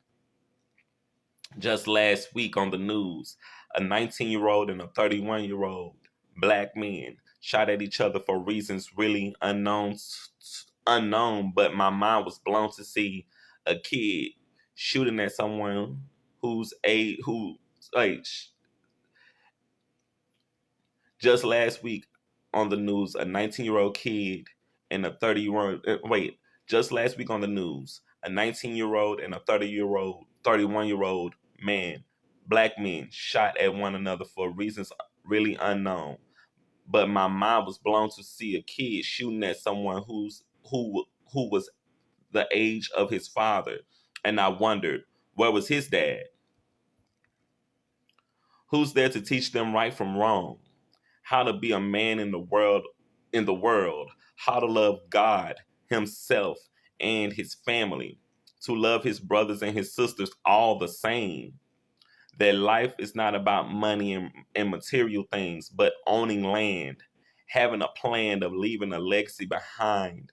Just last week on the news, a 19-year-old and a 31-year-old black men shot at each other for reasons really unknown, but my mind was blown to see a kid shooting at someone whose age. Just last week on the news, a 19-year-old kid and a 30-year-old just last week on the news, a 19-year-old and a 31-year-old man, black men shot at one another for reasons really unknown. But my mind was blown to see a kid shooting at someone who was the age of his father. And I wondered, where was his dad? Who's there to teach them right from wrong? How to be a man in the world, how to love God, himself, and his family, to love his brothers and his sisters all the same. That life is not about money and material things, but owning land, having a plan of leaving a legacy behind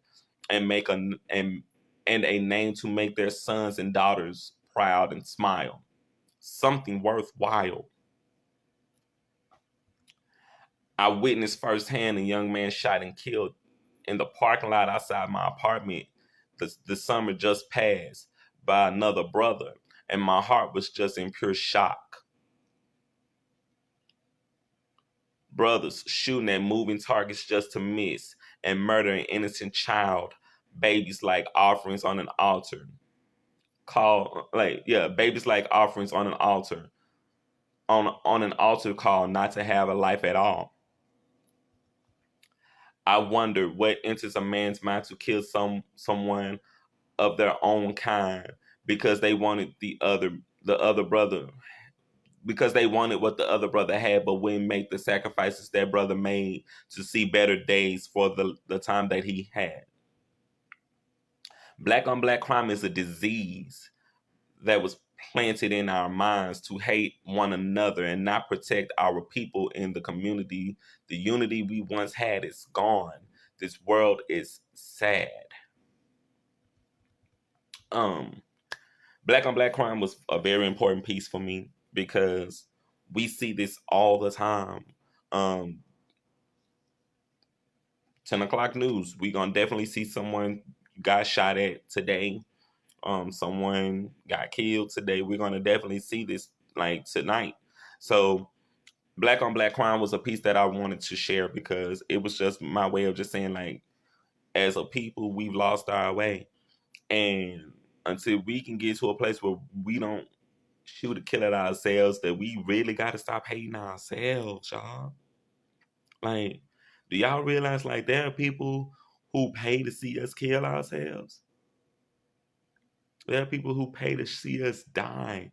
and and a name to make their sons and daughters proud and smile. Something worthwhile. I witnessed firsthand a young man shot and killed in the parking lot outside my apartment the summer just passed by another brother, and my heart was just in pure shock. Brothers shooting at moving targets just to miss and murdering innocent child babies like offerings on an altar. Babies like offerings on an altar. On an altar called not to have a life at all. I wonder what enters a man's mind to kill someone of their own kind because they wanted the other brother because they wanted what the other brother had, but wouldn't make the sacrifices that brother made to see better days for the time that he had. Black on black crime is a disease that was planted in our minds to hate one another and not protect our people in the community. The unity we once had is gone. This world is sad. Um, Black on black crime was a very important piece for me because we see this all the time. Um, 10 o'clock news, we gonna definitely see someone got shot at today. Someone got killed today. We're gonna definitely see this like tonight. So Black on Black crime was a piece that I wanted to share because it was just my way of just saying, like, as a people, we've lost our way. And until we can get to a place where we don't shoot a kill at ourselves, that we really got to stop hating ourselves, y'all. Like, do y'all realize, like, there are people who pay to see us kill ourselves? There are people who pay to see us die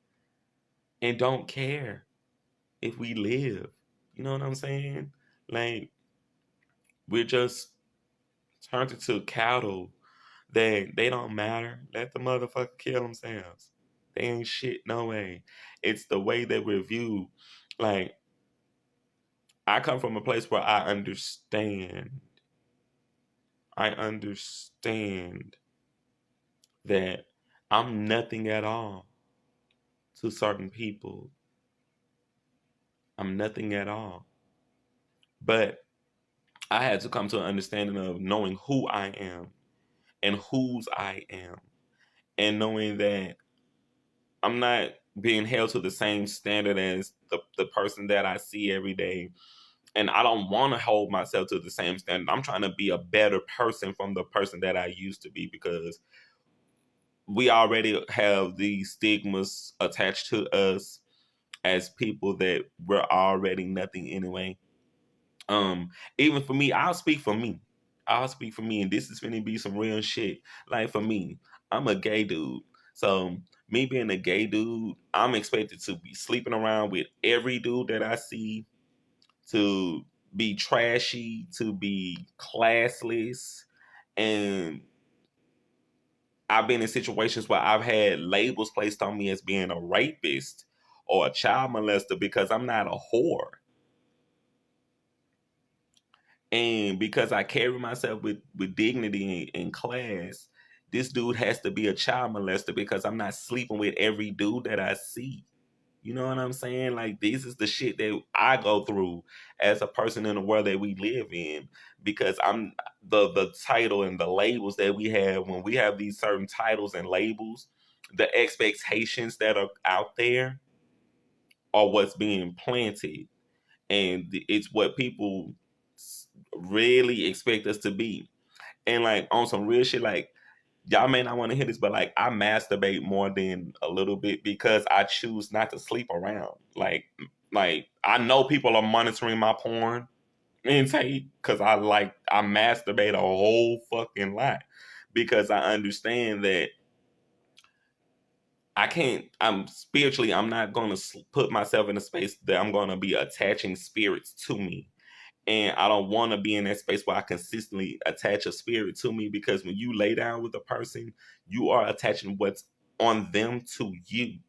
and don't care if we live. You know what I'm saying? Like, we're just turned into cattle that they don't matter. Let the motherfucker kill themselves. They ain't shit no way. It's the way that we're viewed. Like, I come from a place where I understand. I understand that I'm nothing at all to certain people. I'm nothing at all. But I had to come to an understanding of knowing who I am and whose I am, and knowing that I'm not being held to the same standard as the person that I see every day. And I don't want to hold myself to the same standard. I'm trying to be a better person from the person that I used to be, because we already have these stigmas attached to us as people that we're already nothing anyway. Um, Even for me, I'll speak for me. I'll speak for me, and this is gonna be some real shit. Like, for me, I'm a gay dude. So me being a gay dude, I'm expected to be sleeping around with every dude that I see, to be trashy, to be classless. And I've been in situations where I've had labels placed on me as being a rapist or a child molester because I'm not a whore. And because I carry myself with dignity and class, this dude has to be a child molester because I'm not sleeping with every dude that I see. You know what I'm saying? Like, this is the shit that I go through as a person in the world that we live in, because I'm the title and the labels that we have. When we have these certain titles and labels, the expectations that are out there are what's being planted, and it's what people really expect us to be. And like, on some real shit, like, y'all may not want to hear this, but like, I masturbate more than a little bit because I choose not to sleep around. Like I know people are monitoring my porn intake because I masturbate a whole fucking lot, because I understand that I can't. I'm not going to put myself in a space that I'm going to be attaching spirits to me. And I don't want to be in that space where I consistently attach a spirit to me, because when you lay down with a person, you are attaching what's on them to you.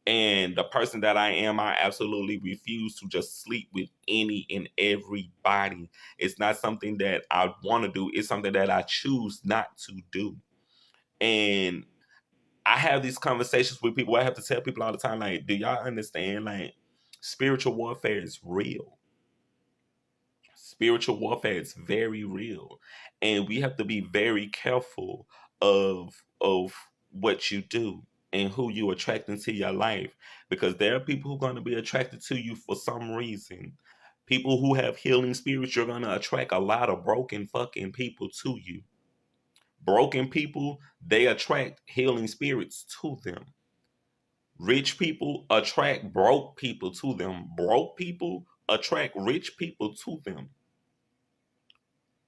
And the person that I am, I absolutely refuse to just sleep with any and everybody. It's not something that I want to do, it's something that I choose not to do. And I have these conversations with people. I have to tell people all the time, like, do y'all understand? Like, spiritual warfare is real. Spiritual warfare is very real, and we have to be very careful of what you do and who you attract into your life, because there are people who are going to be attracted to you for some reason. People who have healing spirits, you're going to attract a lot of broken fucking people to you. Broken people, they attract healing spirits to them. Rich people attract broke people to them. Broke people attract rich people to them.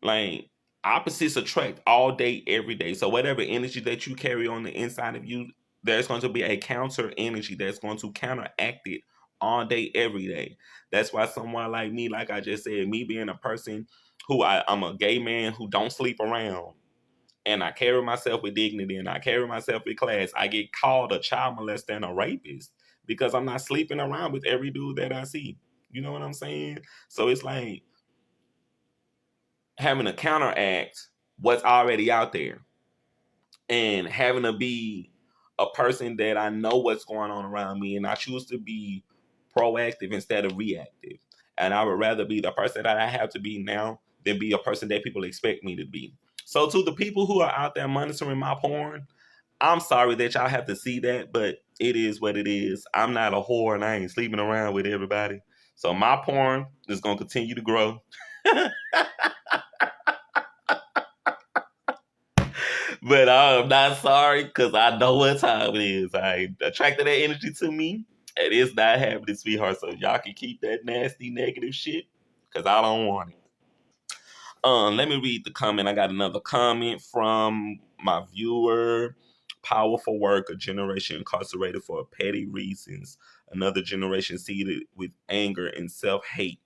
Like, opposites attract all day, every day. So whatever energy that you carry on the inside of you, there's going to be a counter energy that's going to counteract it all day, every day. That's why someone like me, like I just said, me being a person who I'm a gay man who don't sleep around, and I carry myself with dignity and I carry myself with class, I get called a child molester and a rapist because I'm not sleeping around with every dude that I see. You know what I'm saying? So it's like having to counteract what's already out there, and having to be a person that I know what's going on around me, and I choose to be proactive instead of reactive. And I would rather be the person that I have to be now than be a person that people expect me to be. So to the people who are out there monitoring my porn, I'm sorry that y'all have to see that, but it is what it is. I'm not a whore and I ain't sleeping around with everybody. So my porn is gonna continue to grow. But I'm not sorry because I know what time it is. I attracted that energy to me, and it's not happening, sweetheart. So y'all can keep that nasty negative shit because I don't want it. Let me read the comment. I got another comment from my viewer. Powerful work, a generation incarcerated for petty reasons, another generation seeded with anger and self-hate.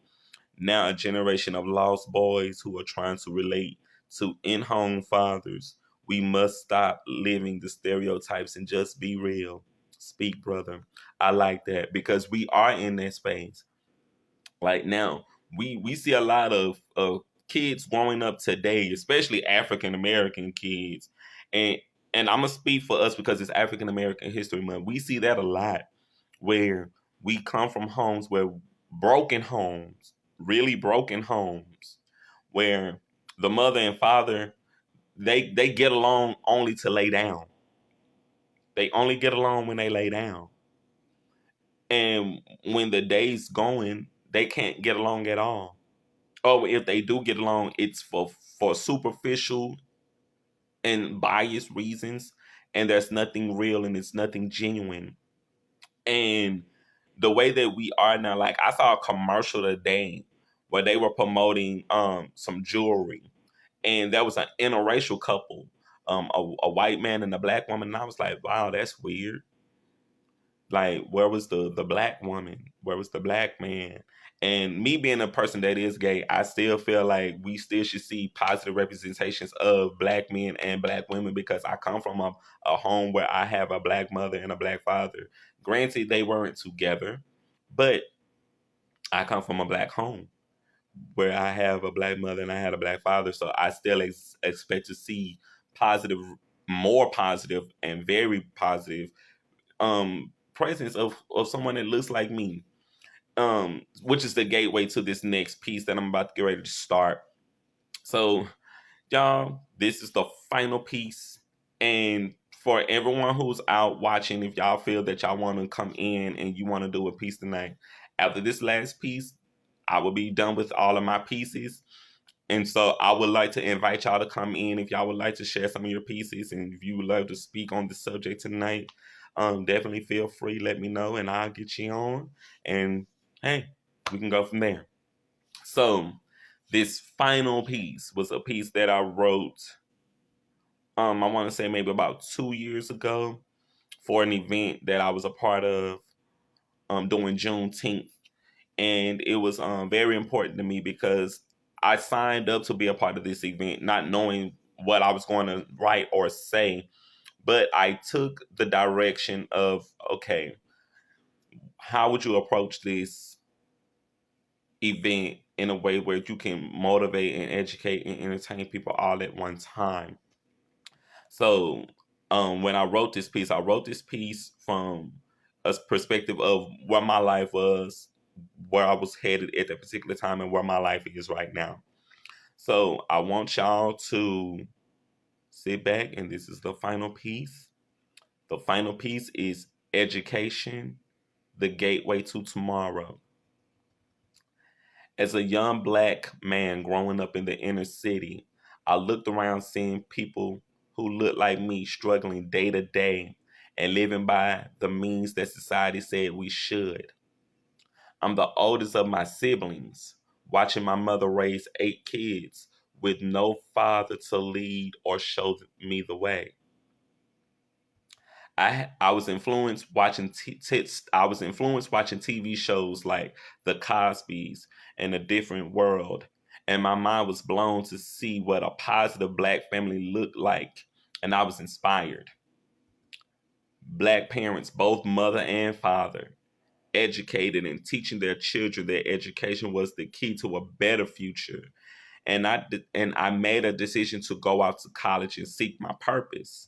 Now a generation of lost boys who are trying to relate to in-home fathers. We must stop living the stereotypes and just be real. Speak, brother. I like that because we are in that space. Like now, we see a lot of kids growing up today, especially African American kids, and I'm gonna speak for us because it's African American History Month. We see that a lot where we come from homes where broken homes, really broken homes, where the mother and father they get along only to lay down. They only get along when they lay down. And when the day's going, they can't get along at all. Oh, if they do get along, it's for superficial and biased reasons, and there's nothing real and it's nothing genuine. And the way that we are now, like I saw a commercial today where they were promoting some jewelry, and there was an interracial couple, a white man and a black woman, and I was like, wow, that's weird. Like, where was the black woman? Where was the black man? And me being a person that is gay, I still feel like we still should see positive representations of black men and black women because I come from a home where I have a black mother and a black father. Granted, they weren't together, but I come from a black home where I have a black mother and I had a black father. So I still expect to see positive, more positive, and very positive presence of someone that looks like me, which is the gateway to this next piece that I'm about to get ready to start. So y'all, this is the final piece, and for everyone who's out watching, if y'all feel that y'all want to come in and you want to do a piece tonight, after this last piece I will be done with all of my pieces. And so I would like to invite y'all to come in if y'all would like to share some of your pieces. And if you would love to speak on the subject tonight, definitely feel free. Let me know and I'll get you on. And hey, we can go from there. So this final piece was a piece that I wrote, I want to say maybe about 2 years ago for an event that I was a part of during Juneteenth. And it was very important to me because I signed up to be a part of this event, not knowing what I was going to write or say, but I took the direction of, okay, how would you approach this event in a way where you can motivate and educate and entertain people all at one time? So when I wrote this piece from a perspective of where my life was, where I was headed at that particular time, and where my life is right now. So I want y'all to sit back, and this is the final piece. The final piece is education, the gateway to tomorrow. As a young black man growing up in the inner city, I looked around seeing people who looked like me struggling day to day and living by the means that society said we should. I'm the oldest of my siblings, watching my mother raise 8 kids with no father to lead or show me the way. I was influenced watching I was influenced watching TV shows like The Cosby's and A Different World, and my mind was blown to see what a positive black family looked like, and I was inspired. Black parents, both mother and father, educated and teaching their children that education was the key to a better future. And I made a decision to go out to college and seek my purpose.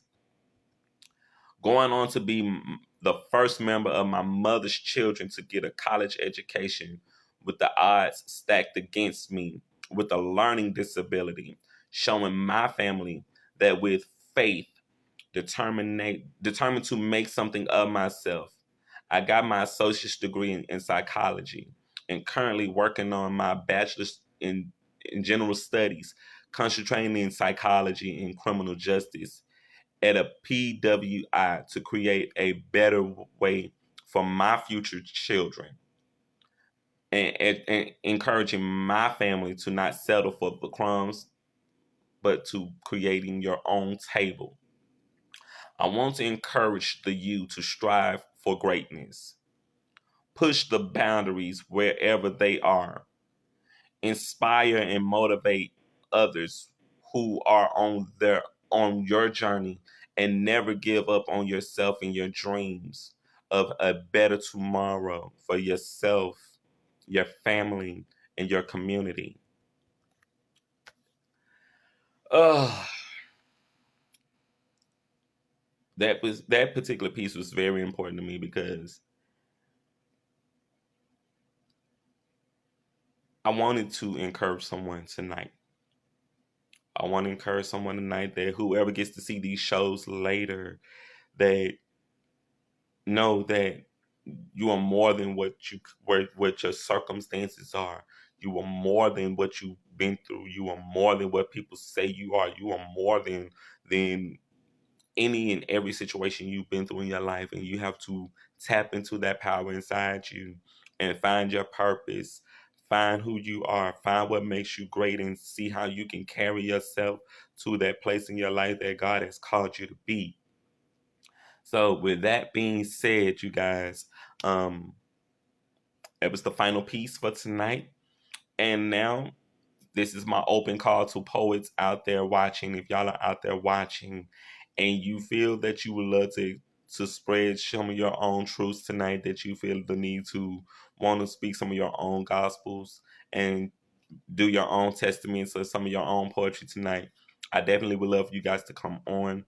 Going on to be the first member of my mother's children to get a college education with the odds stacked against me with a learning disability, showing my family that with faith, determined to make something of myself. I got my associate's degree in psychology and currently working on my bachelor's in general studies, concentrating in psychology and criminal justice at a PWI to create a better way for my future children and encouraging my family to not settle for the crumbs, but to creating your own table. I want to encourage the youth to strive for greatness, push the boundaries wherever they are, inspire and motivate others who are on your journey, and never give up on yourself and your dreams of a better tomorrow for yourself, your family, and your community. Oh, that particular piece was very important to me because I wanted to encourage someone tonight. I want to encourage someone tonight that whoever gets to see these shows later, that know that you are more than what your circumstances are. You are more than what you've been through. You are more than what people say you are. You are more than any and every situation you've been through in your life, and you have to tap into that power inside you and find your purpose, find who you are, find what makes you great, and see how you can carry yourself to that place in your life that God has called you to be. So with that being said, you guys, um it was the final piece for tonight. And now this is my open call to poets out there watching. If y'all are out there watching and you feel that you would love to spread some of your own truths tonight, that you feel the need to want to speak some of your own gospels and do your own testaments or some of your own poetry tonight, I definitely would love for you guys to come on.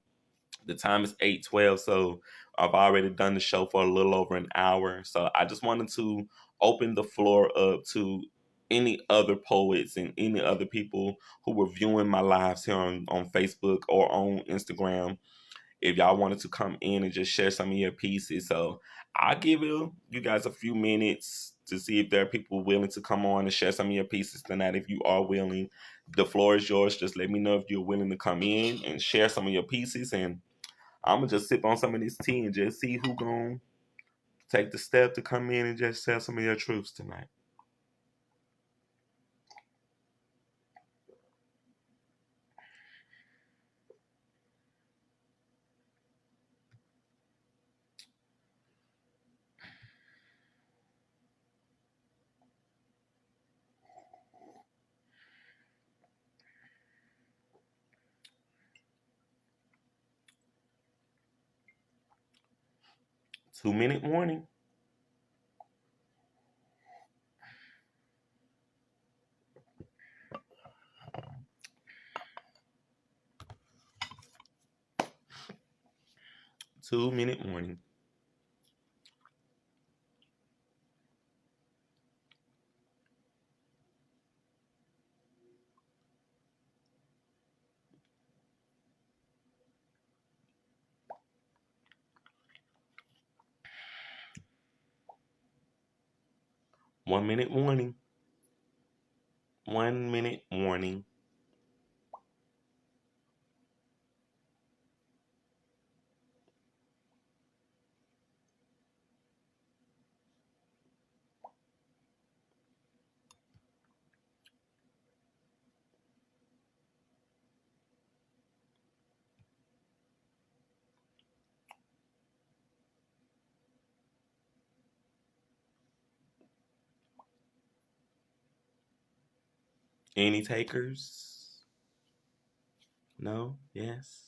The time is 8:12, so I've already done the show for a little over an hour. So I just wanted to open the floor up to any other poets and any other people who were viewing my lives here on Facebook or on Instagram. If y'all wanted to come in and just share some of your pieces. So I'll give you guys a few minutes to see if there are people willing to come on and share some of your pieces tonight. If you are willing, the floor is yours. Just let me know if you're willing to come in and share some of your pieces, and I'm gonna just sip on some of this tea and just see who gonna take the step to come in and just share some of your truths tonight. 2 minute warning. 2 minute warning. 1 minute warning. 1 minute warning. Any takers? No? Yes?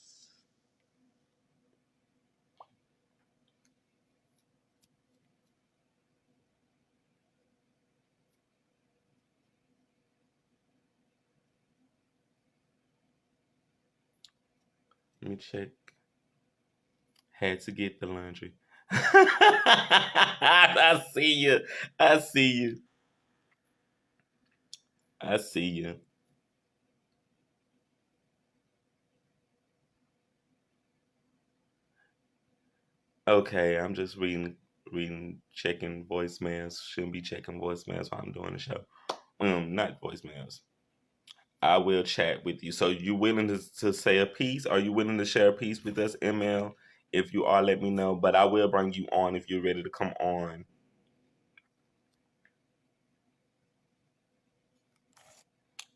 Let me check. Had to get the laundry. I see you. I see you. I see you. Okay, I'm just reading, checking voicemails. Shouldn't be checking voicemails while I'm doing the show. Not voicemails. I will chat with you. So you willing to say a piece? Are you willing to share a piece with us, ML? If you are, let me know. But I will bring you on if you're ready to come on.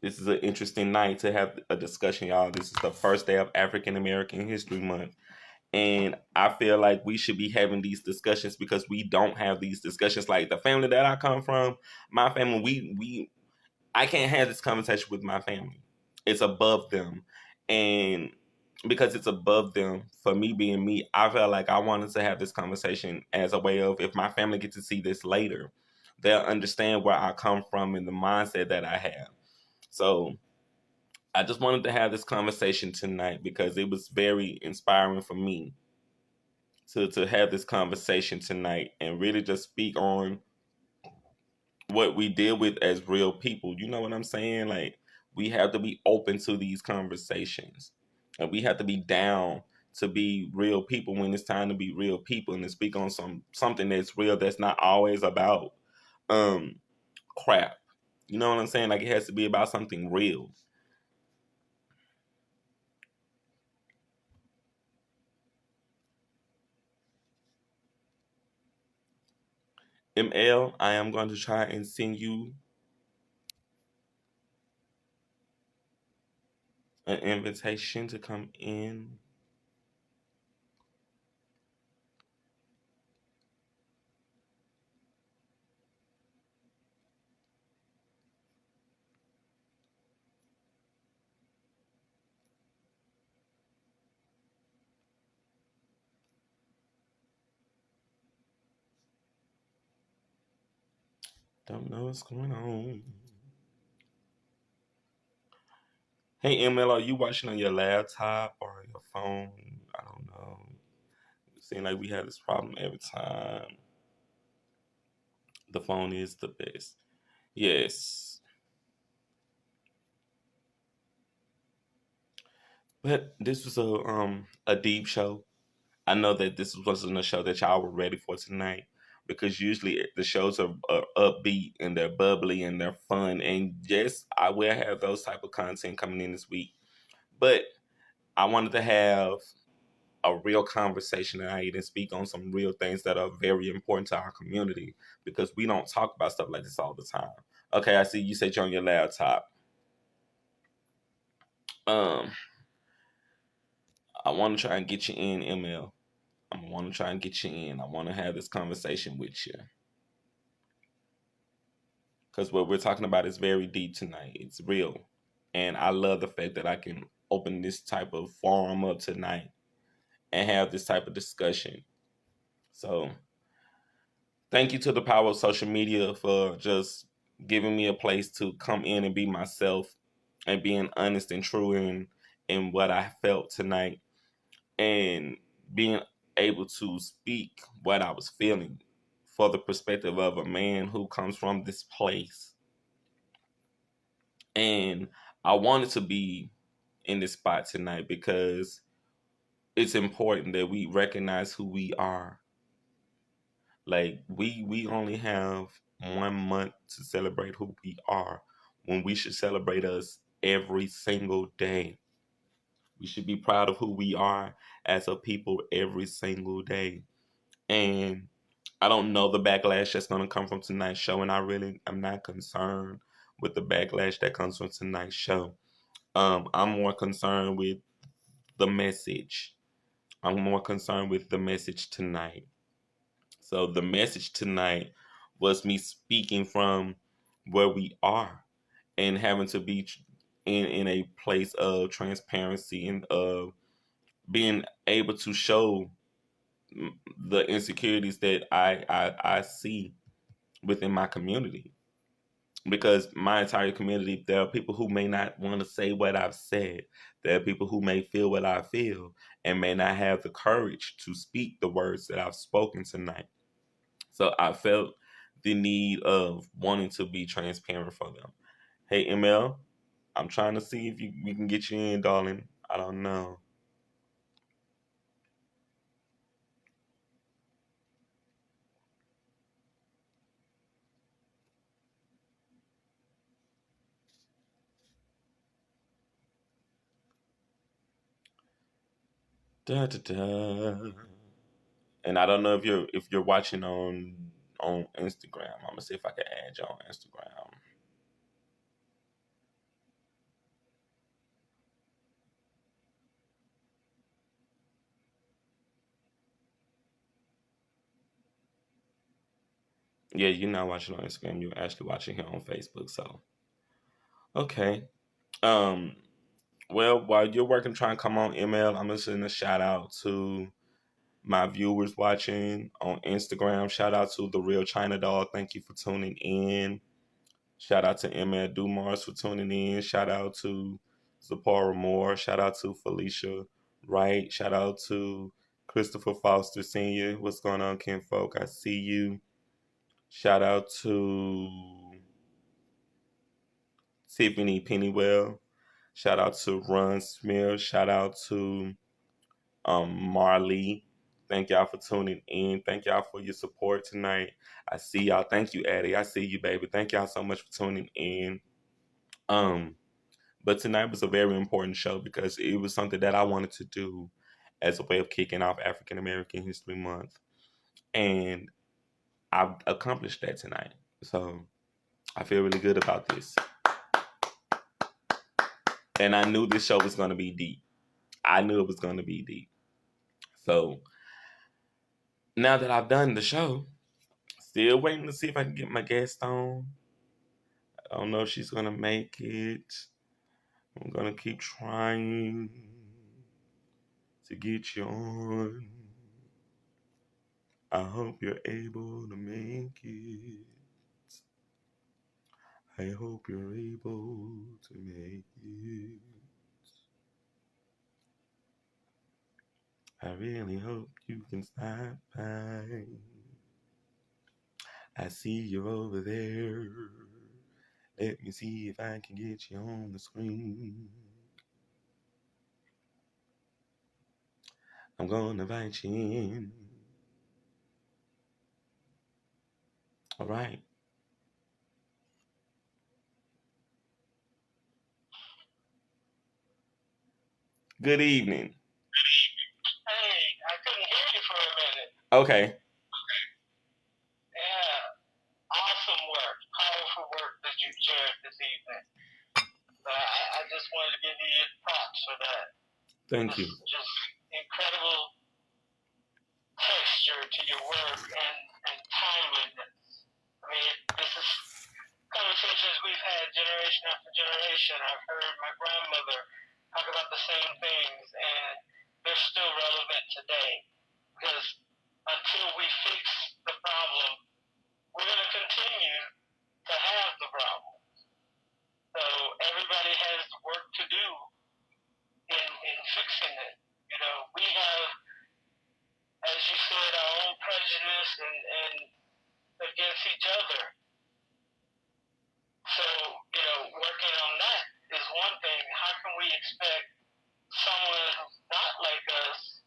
This is an interesting night to have a discussion, y'all. This is the first day of African American History Month. And I feel like we should be having these discussions because we don't have these discussions. Like the family that I come from, my family, we I can't have this conversation with my family. It's above them. And because it's above them, for me being me, I felt like I wanted to have this conversation as a way of if my family gets to see this later, they'll understand where I come from and the mindset that I have. So I just wanted to have this conversation tonight because it was very inspiring for me to have this conversation tonight and really just speak on what we deal with as real people. You know what I'm saying? Like we have to be open to these conversations. And we have to be down to be real people when it's time to be real people and to speak on something that's real that's not always about um crap. You know what I'm saying? Like it has to be about something real. ML, I am going to try and send you an invitation to come in. Don't know what's going on. Hey ML, are you watching on your laptop or your phone? I don't know. It seems like we have this problem every time. The phone is the best. Yes. But this was a deep show. I know that this wasn't a show that y'all were ready for tonight because usually the shows are upbeat and they're bubbly and they're fun. And yes, I will have those type of content coming in this week. But I wanted to have a real conversation tonight and speak on some real things that are very important to our community because we don't talk about stuff like this all the time. Okay, I see you said you're on your laptop. Um, I want to try and get you in, ML. I want to try and get you in. I want to have this conversation with you because what we're talking about is very deep tonight. It's real, and I love the fact that I can open this type of forum up tonight and have this type of discussion. So thank you to the power of social media for just giving me a place to come in and be myself and being honest and true in what I felt tonight and being able to speak what I was feeling for the perspective of a man who comes from this place. And I wanted to be in this spot tonight because it's important that we recognize who we are. Like we only have 1 month to celebrate who we are when we should celebrate us every single day. We should be proud of who we are as a people every single day. And I don't know the backlash that's gonna come from tonight's show, and I really am not concerned with the backlash that comes from tonight's show. I'm more concerned with the message. I'm more concerned with the message tonight. So the message tonight was me speaking from where we are and having to be in a place of transparency and of being able to show the insecurities that I see within my community. Because my entire community, there are people who may not want to say what I've said. There are people who may feel what I feel and may not have the courage to speak the words that I've spoken tonight. So I felt the need of wanting to be transparent for them. Hey ML, I'm trying to see if we can get you in, darling. I don't know. Da, da, da. And I don't know if you're watching on Instagram. I'm gonna see if I can add you on Instagram. Yeah, you're not watching on Instagram. You're actually watching here on Facebook. So okay. Um. Well, while you're working trying to come on email, I'm gonna send a shout out to my viewers watching on Instagram. Shout out to the Real China Dog. Thank you for tuning in. Shout out to Emma Dumars for tuning in. Shout out to Zipporah Moore. Shout out to Felicia Wright. Shout out to Christopher Foster Sr. What's going on, Ken Folk? I see you. Shout out to Tiffany Pennywell. Shout out to Ron Smith. Shout out to Marley. Thank y'all for tuning in. Thank y'all for your support tonight. I see y'all. Thank you, Addie. I see you, baby. Thank y'all so much for tuning in. But tonight was a very important show because it was something that I wanted to do as a way of kicking off African American History Month. And I've accomplished that tonight. So I feel really good about this. And I knew this show was going to be deep. I knew it was going to be deep. So now that I've done the show, still waiting to see if I can get my guest on. I don't know if she's going to make it. I'm going to keep trying to get you on. I hope you're able to make it. I hope you're able to make it. I really hope you can stop by. I see you're over there. Let me see if I can get you on the screen. I'm gonna invite you in. All right. Good evening. Hey, I couldn't hear you for a minute. Okay. Yeah, awesome work, powerful work that you shared this evening. I just wanted to give you props for that. Thank you. Just incredible texture to your work and timeliness. I mean, this is conversations we've had generation after generation. I've heard my grandmother talk about the same things, and they're still relevant today. Because until we fix the problem, we're going to continue to have the problem. So everybody has work to do in fixing it. You know, we have, as you said, our own prejudice and against each other. So, you know, working on that is one thing. How can we expect someone who's not like us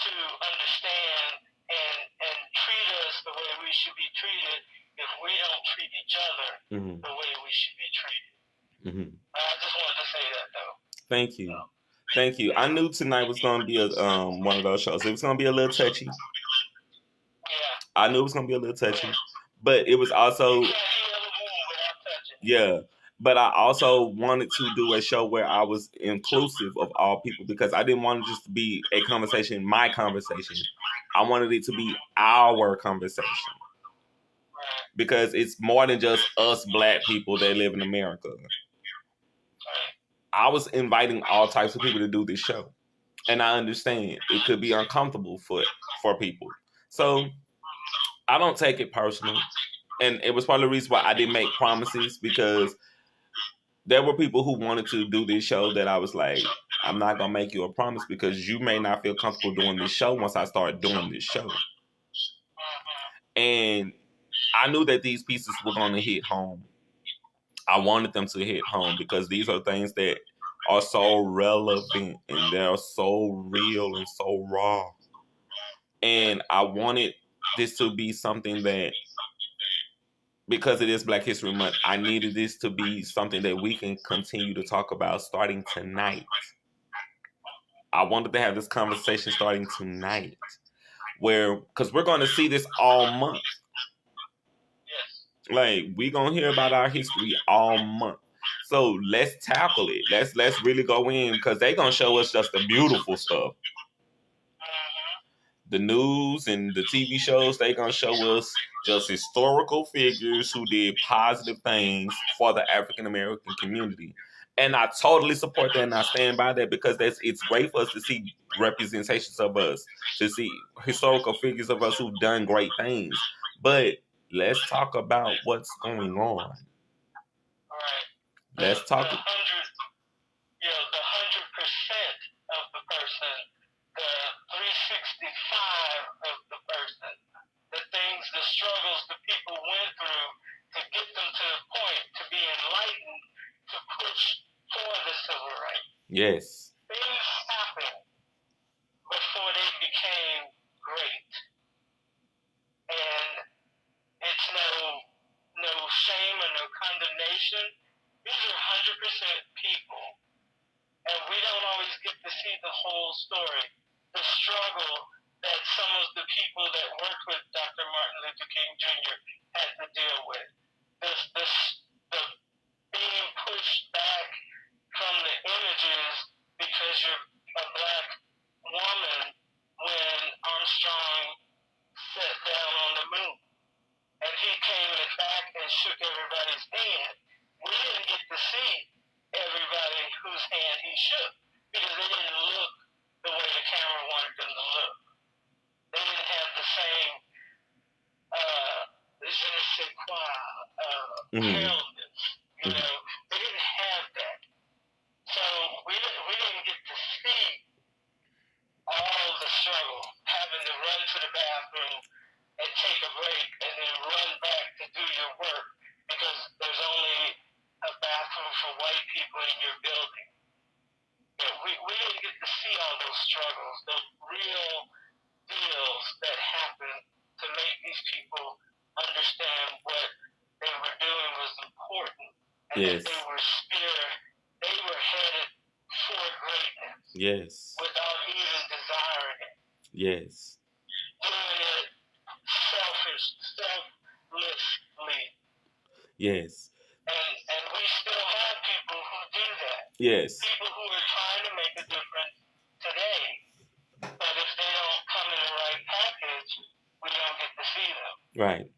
to understand and treat us the way we should be treated if we don't treat each other the way we should be treated? I just wanted to say that, though. Thank you. Thank you. I knew tonight was going to be a one of those shows. It was going to be a little touchy. Yeah. I knew it was going to be a little touchy, but it was also yeah. But I also wanted to do a show where I was inclusive of all people because I didn't want it just to be a conversation, my conversation. I wanted it to be our conversation because it's more than just us Black people that live in America. I was inviting all types of people to do this show. And I understand it could be uncomfortable for people. So I don't take it personal. And it was part of the reason why I didn't make promises because there were people who wanted to do this show that I was like, I'm not going to make you a promise because you may not feel comfortable doing this show once I start doing this show. And I knew that these pieces were going to hit home. I wanted them to hit home because these are things that are so relevant and they're so real and so raw. And I wanted this to be something that, because it is Black History Month, I needed this to be something that we can continue to talk about starting tonight. I wanted to have this conversation starting tonight, because we're going to see this all month. Yes. Like, we gonna hear about our history all month. So let's tackle it. Let's really go in, because they gonna show us just the beautiful stuff. The news and the TV shows, they gonna show us just historical figures who did positive things for the African American community. And I totally support that, and I stand by that, because it's great for us to see representations of us, to see historical figures of us who've done great things. But let's talk about what's going on. Right. Let's talk. The 100% of the person, the 365 of the person, the things, the struggles the people went through to get them to the point to be enlightened, to push for the civil rights. Yes. Things happened before they became great. And it's no shame or no condemnation. These are 100% people. And we don't always get to see the whole story. The struggle that some of the people that worked with Dr. Martin Luther King Jr. had to deal with. The being pushed back from the images because you're a black woman when Armstrong sat down on the moon. And he came back and shook everybody's hand. We didn't get to see everybody whose hand he shook, because they didn't look the way the camera wanted them to look. They didn't have the same je ne sais quoi, paleness. You know, they didn't have that. So we didn't get to see all the struggle, having to run to the bathroom and take a break and then run back to do your work because there's only a bathroom for white people in your building. We didn't get to see all those struggles, those real deals that happened to make these people understand what they were doing was important, and yes. that they were headed for greatness. Yes. Without even desiring it. Yes. Doing it selflessly. Yes. And we still have people who do that. Yes. People who are trying to make a difference today. But if they don't come in the right package, we don't get to see them. Right.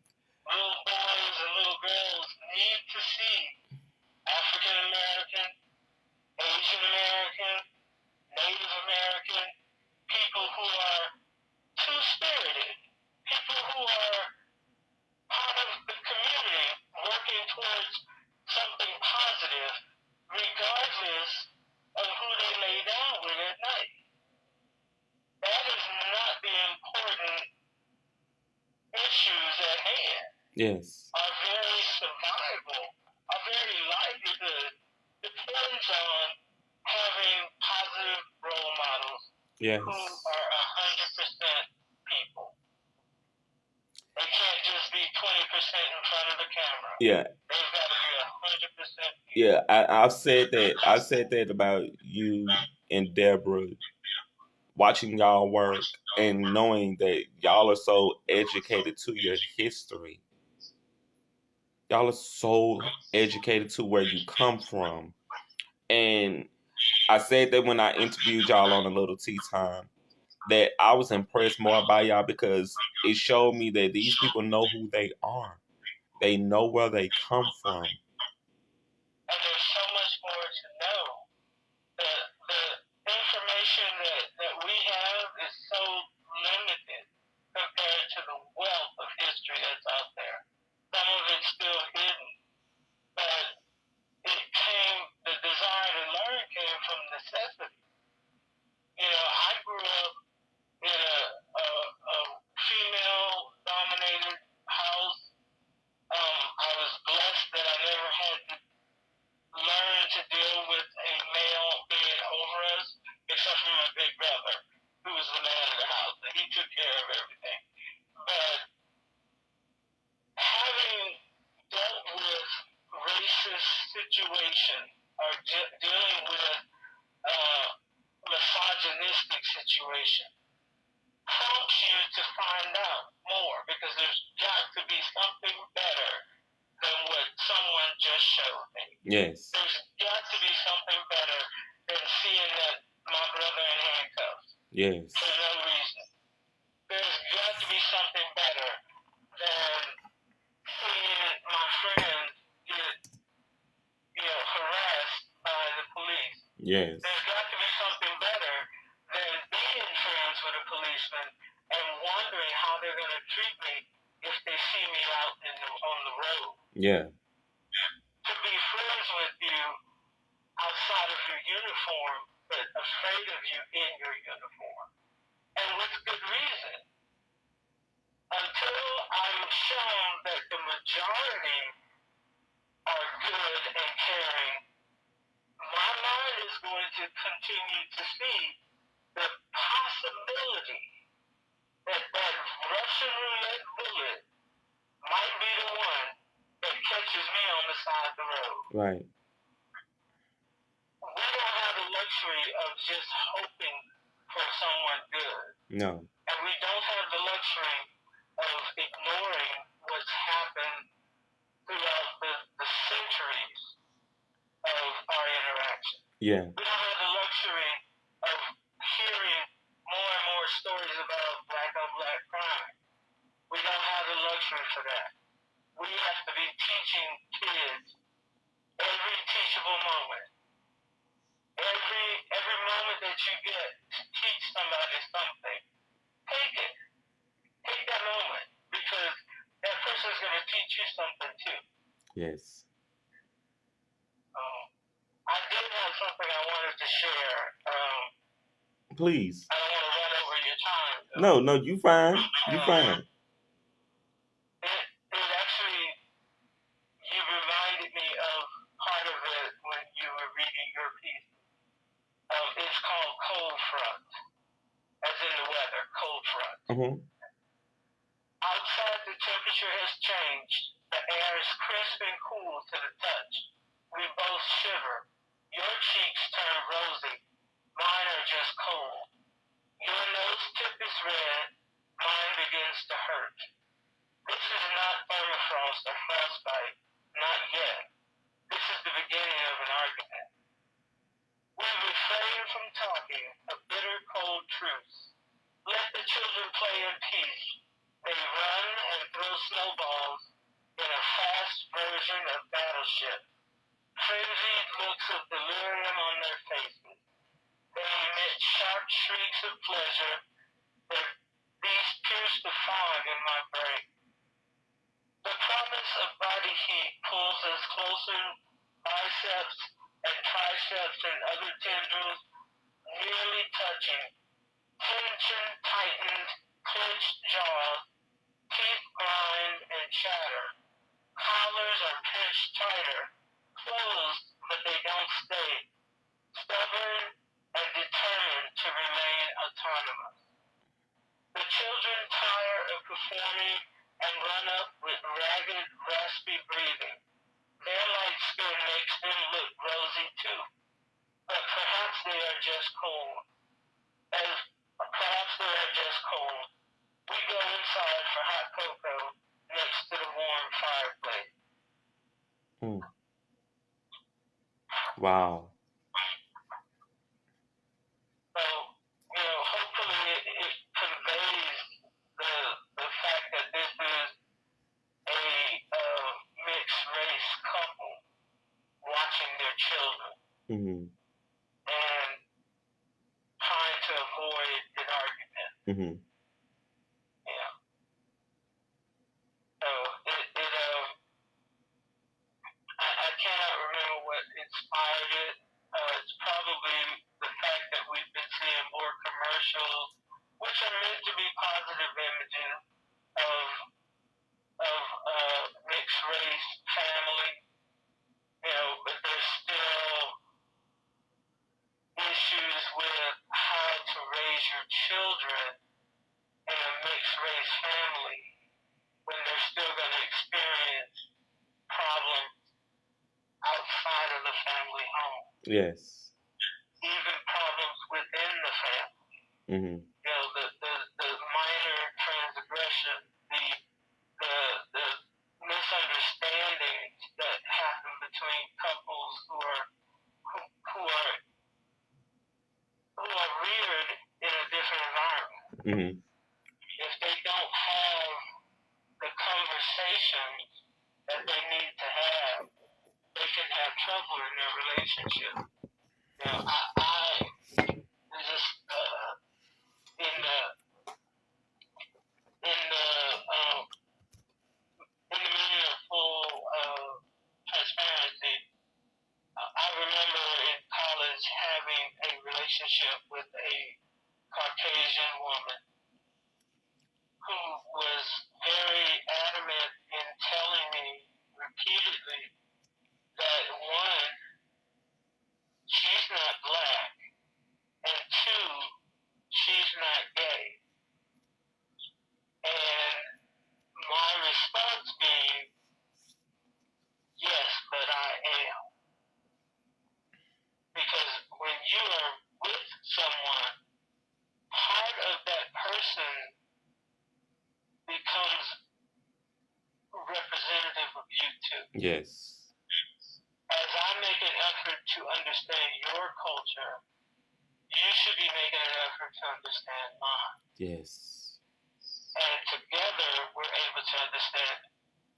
Little boys and little girls need to see African American, Asian American, Native American, people who are two-spirited, people who are part of the community working towards something positive, regardless of who they lay down with at night. That is not the important issues at hand. Yes. Our very survival, our very livelihood depends on having positive role models yes. who are 100% people. They can't just be 20% in front of the camera. Yeah. They've got to be 100% people. Yeah, I've said that. I said that about you and Deborah, watching y'all work and knowing that y'all are so educated to your history. Y'all are so educated to where you come from. And I said that when I interviewed y'all on A Little Tea Time, that I was impressed more by y'all because it showed me that these people know who they are. They know where they come from. And there's so much more to know. The information that we have is so limited compared to the wealth of history that's out there. Some of it's still hidden. But the desire to learn came from necessity. You know, I grew up in a female-dominated house. I was blessed that I never had to learn to deal with a male being over us, except for my big brother, who was the man of the house, and he took care of everything. But having dealt with racist situation or dealing with misogynistic situation prompts you to find out more because there's got to be something better than what someone just showed me. Yes. There's got to be something better than seeing that my brother in handcuffs. Yes. For no reason. There's got to be something better than seeing my friend get, harassed by the police. Yes. There's got to be something better than being friends with a policeman and wondering how they're going to treat me if they see me out on the road. Yeah. To be friends with you outside of your uniform, but afraid of you in your uniform. And with good reason. Until I'm shown that the majority are good and caring, my mind is going to continue to see the possibility that that Russian roulette bullet might be the one that catches me on the side of the road. Right. We don't have the luxury of just hoping for someone good. No. And we don't have the luxury of ignoring what's happened throughout the centuries of our interaction. Yeah. We don't have the luxury of hearing more and more stories about black on black crime. We don't have the luxury for that. We have to be teaching kids every teachable moment. Every moment that you get to teach somebody something, take it. Take that moment because that person's going to teach you something too. Yes. I did have something I wanted to share. Please. I don't want to run over your time. No, you fine. You fine. It actually, you reminded me of part of it when you were reading your piece. It's called cold front, as in the weather, cold front. Mm-hmm. Outside, the temperature has changed. The air is crisp and cool to the touch. We both shiver. Your cheeks turn rosy. Mine are just cold. Your nose tip is red. Mine begins to hurt. This is not permafrost or frostbite. Not yet. This is the beginning of an argument. We refrain from talking a bitter, cold truce. Let the children play in peace. They run and throw snowballs in a fast version of Battleship. Frenzied looks of delirium on their faces. They emit sharp shrieks of pleasure. These pierce the fog in my brain. The promise of body heat pulls us closer, biceps and triceps and other tendrils nearly touching. Tension tightens, clenched jaws, teeth grind and chatter. Collars are pinched tighter, closed but they don't stay. Stubborn and determined to remain autonomous. The children tire of performing and run up with ragged, raspy breathing. Their light skin makes them look rosy too. But perhaps they are just cold. Perhaps they are just cold. We go inside for hot cocoa next to the warm fireplace. Wow. So, hopefully it conveys the fact that this is a mixed race couple watching their children and trying to avoid an argument. Yeah. So I cannot remember what inspired it. It's probably the fact that we've been seeing more commercials, which are meant to be positive images of mixed race family, but there's still issues with how to raise your children in a mixed race family when they're still going to experience problems outside of the family home. Yes. Even problems within Mm-hmm. The minor transgression, the misunderstandings that happen between couples who are reared in a different environment. Mm-hmm. If they don't have the conversations that they need to have, they can have trouble in their relationship. I just in the meaning of full transparency, I remember in college having a relationship with a Caucasian woman who was very adamant in telling me repeatedly that one, she's not black, and two, she's not gay. And my response being, yes, but I am. Because when you are with someone, part of that person becomes representative of you too. Yes. As I make an effort to understand your culture, you should be making an effort to understand mine. Yes. And together we're able to understand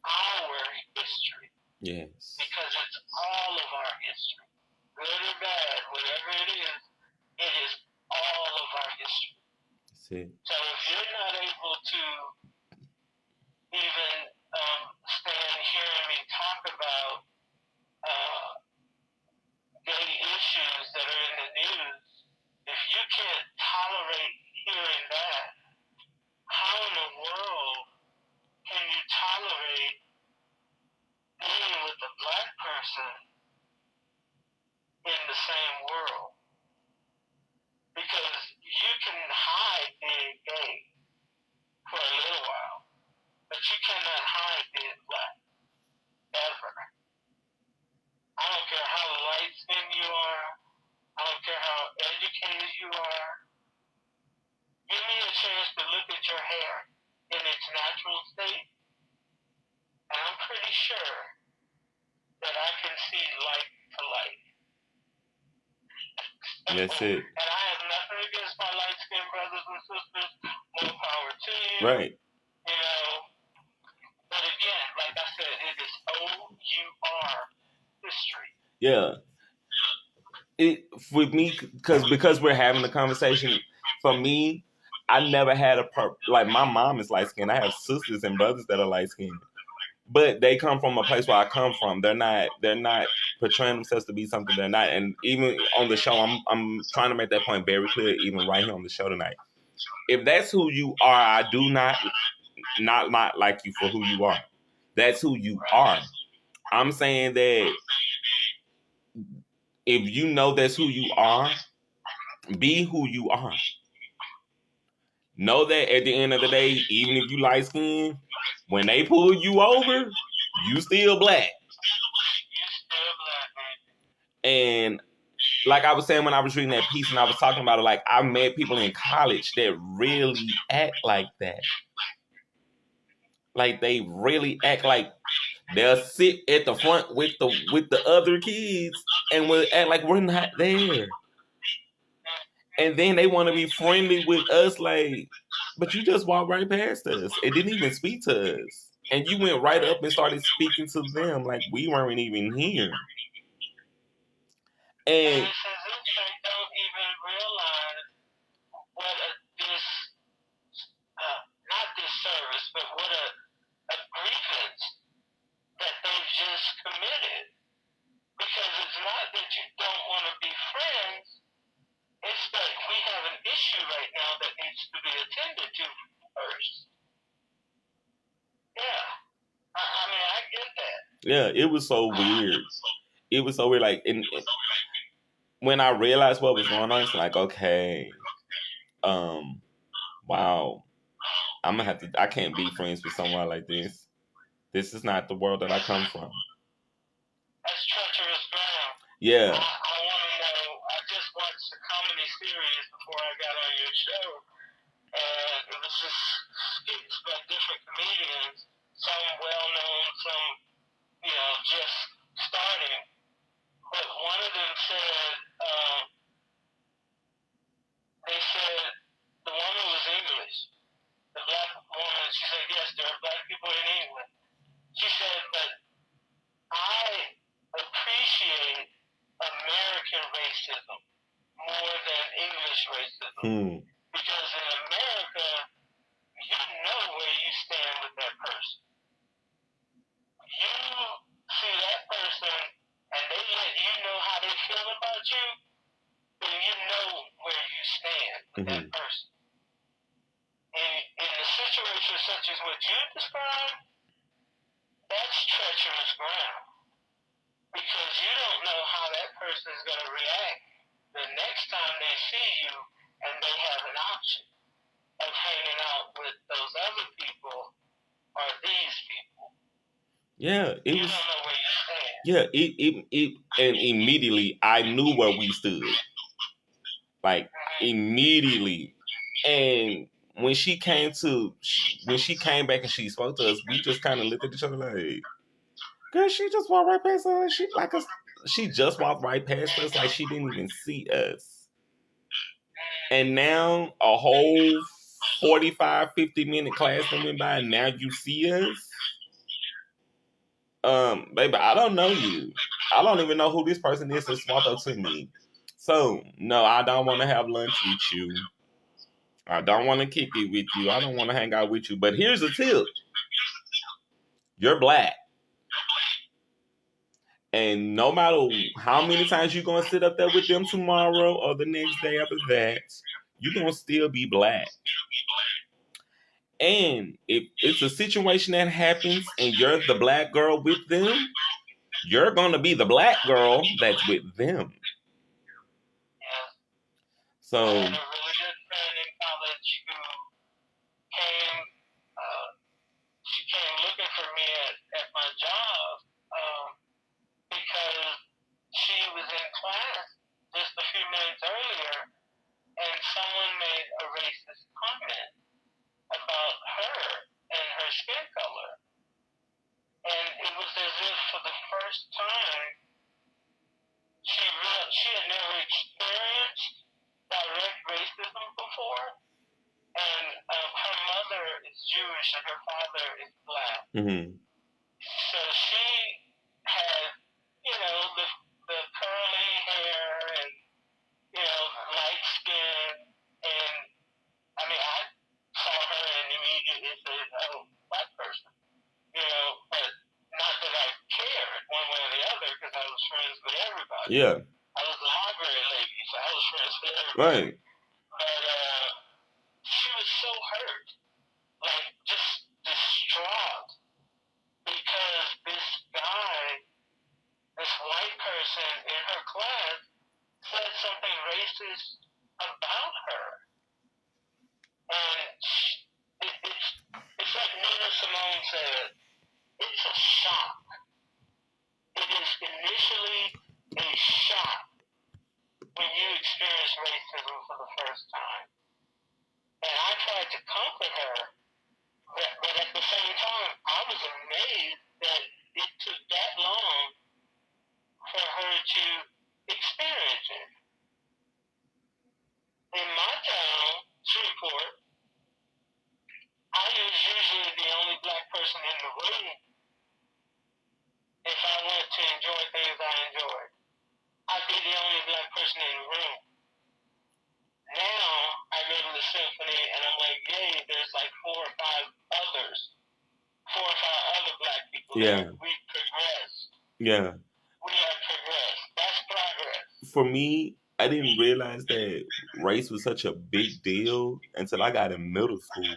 our history. Yes. Because it's all of our history. Good or bad, whatever it is all of our history. That's it. So if you're not able to even stand hearing me talk about gay issues that are in the news, if you can't tolerate hearing that, how in the world can you tolerate being with a black person in the same world? Because you can hide being gay for a little while, but you cannot hide being black, ever. I don't care how light-skinned you are, I don't care how educated you are. Give me a chance to look at your hair in its natural state, and I'm pretty sure that I can see light to light. That's it. And I have nothing against my light-skinned brothers and sisters. More power to you. Right. You know, but again, like I said, it is O-U-R history. Yeah. It with me because we're having a conversation. For me, I never had like my mom is light skinned. I have sisters and brothers that are light skinned, but they come from a place where I come from. They're not portraying themselves to be something they're not. And even on the show, I'm trying to make that point very clear. Even right here on the show tonight, if that's who you are, I do not like you for who you are. That's who you are. I'm saying that if you know that's who you are, be who you are. Know that at the end of the day, even if you light skinned, when they pull you over, you still black. And like I was saying when I was reading that piece and I was talking about it, like I met people in college that really act like that. Like they really act like they'll sit at the front with the other kids and will act like we're not there. And then they want to be friendly with us, like, but you just walked right past us. It didn't even speak to us. And you went right up and started speaking to them like we weren't even here. And they don't even realize what not disservice, but what a grievance that they've just committed. Because it's not that you don't want to be friends, it's that we have an issue right now that needs to be attended to first. Yeah. I mean, I get that. Yeah, it was so weird. It was so weird. Like, when I realized what was going on, it's like, okay, wow, I can't be friends with someone like this. This is not the world that I come from. That's treacherous ground. Yeah. I want to know, I just watched a comedy series before I got on your show, and it was just skits by different comedians, some well known, some just starting. But one of them said, they said the woman was English. The black woman, she said, yes, there are black people in England. She said, but I appreciate American racism more than English racism. Because in America, you know where you stand with that person. You see that person and they let you know how they feel about you, then you know where you stand with that person. In a situation such as what you described, that's treacherous ground. Because you don't know how that person is going to react the next time they see you and they have an option of hanging out with those other people or these people. Yeah, it you was. Don't know where you stand. Yeah, it, and immediately I knew where we stood. Like immediately, and when she came back and she spoke to us, we just kind of looked at each other like, girl, she just walked right past us. She just walked right past us like she didn't even see us. And now a whole 45, 50-minute class that went by, and now you see us. Baby, I don't know you. I don't even know who this person is that walked up to me. So, no, I don't want to have lunch with you. I don't want to kick it with you. I don't want to hang out with you. But here's a tip. You're black. And no matter how many times you're going to sit up there with them tomorrow or the next day after that, you're going to still be black. And if it's a situation that happens and you're the black girl with them, you're going to be the black girl that's with them. Yeah. So, I had a really good friend in college who came, she came looking for me at my job because she was in class just a few minutes earlier and someone made a racist comment about her and her skin color. And it was as if for the first time she had never experienced direct racism before. And her mother is Jewish and her father is black. So she had, the curly hair and, light skin. And, I mean, I saw her and immediately said, oh, black person. But not that I cared one way or the other because I was friends with everybody. Yeah. I was a library lady, so I was friends with everybody. Right. But she was so hurt, like just distraught, because this guy, this white person in her class, said something racist about her. And it's like Nina Simone said, it's a shock. It is initially a shock when you experience racism for the first time. And I tried to comfort her, but at the same time, I was amazed that it took that long for her to experience it. In my town, Shreveport, I was usually the only black person in the room if I went to enjoy things I enjoyed. I'd be the only black person in the room. Now, I go to the symphony and I'm like, yay, there's like four or five other black people. Yeah. We've progressed. Yeah. We have progressed. That's progress. For me, I didn't realize that race was such a big deal until I got in middle school.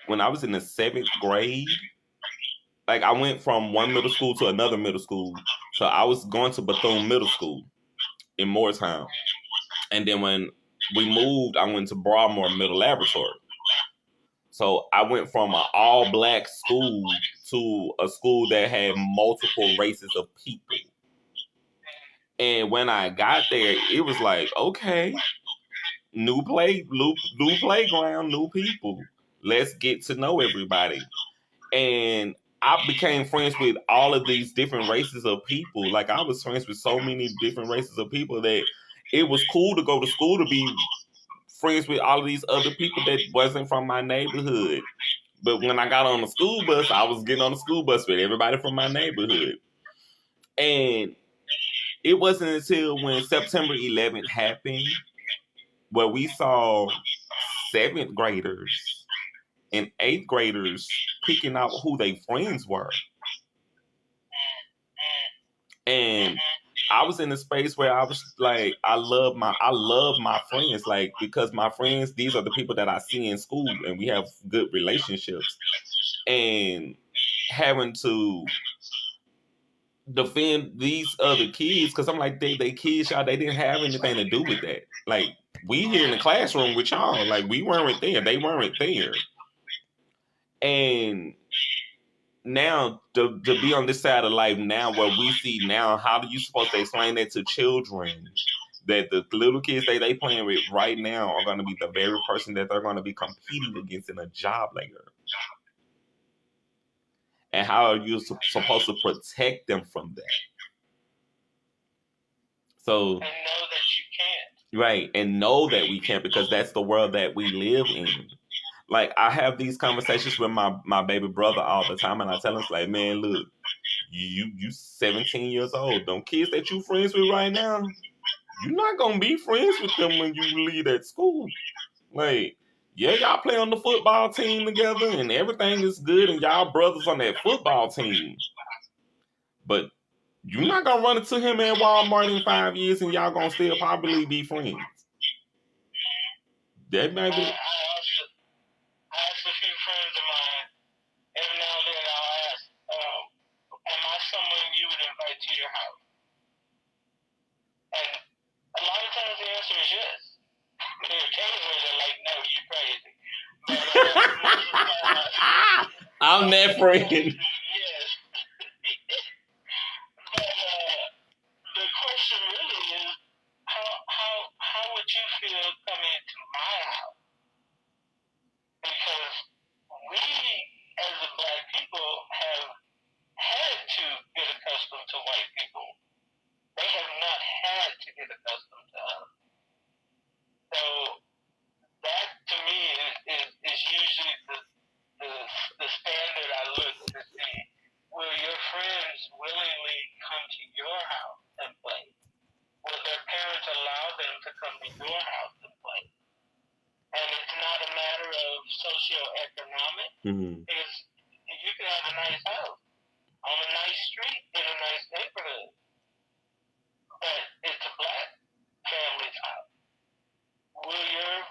When I was in the 7th grade, like I went from one middle school to another middle school. So I was going to Bethune Middle School in Moortown. And then when we moved, I went to Broadmoor Middle Laboratory. So I went from an all-black school to a school that had multiple races of people. And when I got there, it was like, okay, new playground, new people. Let's get to know everybody. And I became friends with all of these different races of people. Like I was friends with so many different races of people that it was cool to go to school to be friends with all of these other people that wasn't from my neighborhood. But when I got on the school bus, I was getting on the school bus with everybody from my neighborhood. And it wasn't until when September 11th happened where we saw seventh graders and eighth graders picking out who their friends were. And I was in a space where I was like, I love my friends, like, because my friends, these are the people that I see in school and we have good relationships. And having to defend these other kids, because I'm like, they kids, y'all, they didn't have anything to do with that. Like, we here in the classroom with y'all, like, we weren't there, they weren't there. And now to be on this side of life now, where we see now, how are you supposed to explain that to children, that the little kids they playing with right now are going to be the very person that they're going to be competing against in a job later? And how are you supposed to protect them from that? So, and know that you can't. Right, and know that we can't, because that's the world that we live in. Like, I have these conversations with my baby brother all the time, and I tell him, like, man, look, you 17 years old. Them kids that you friends with right now, you're not gonna be friends with them when you leave that school. Like, yeah, y'all play on the football team together and everything is good and y'all brothers on that football team. But you're not gonna run into him at Walmart in 5 years and y'all gonna still probably be friends. That might be. I ask a few friends of mine, every now and then I'll ask, am I someone you would invite to your house? And a lot of times the answer is yes. Occasionally they're like, no, you crazy. But, I'm that friend. Yes. But the question really is, how would you feel coming into my house? Because we, as a black people, have had to get accustomed to white people. They have not had to get accustomed to us. So that, to me, is usually the standard I look to see. Will your friends willingly come to your house and play? Will their parents allow them to come to your house and play? And it's not a matter of socioeconomic. Because you can have a nice house on a nice street in a nice neighborhood, but it's a black family's house. Will your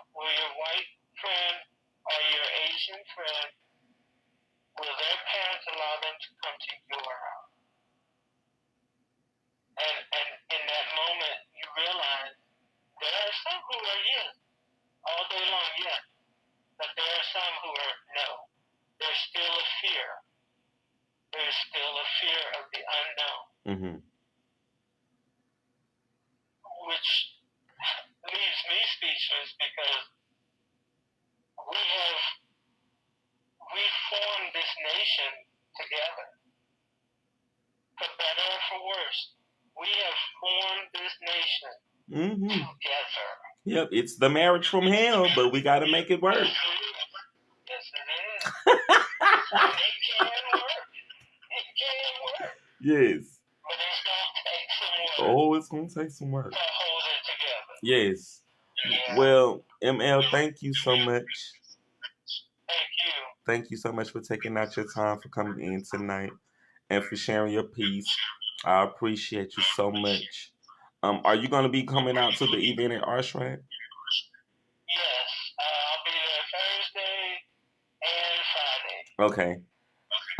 white friend or your Asian friend, will their parents allow them to come to your house? And in that moment, you realize there are some who are yes, all day long, yes. But there are some who are no. There's still a fear. There's still a fear of the unknown. Mm-hmm. Which leaves me speechless, because we formed this nation together. For better or for worse, we have formed this nation together. Yep, it's the marriage from hell, but we got to make it work. Yes, it is. It can work. It can work. Yes. But it's going to take some work. Oh, it's going to take some work to hold it together. Yes. Yeah. Well, ML, thank you so much. Thank you. Thank you so much for taking out your time for coming in tonight and for sharing your piece. I appreciate you so much. Are you going to be coming out to the event at Arshrat? Yes, I'll be there Thursday and Friday.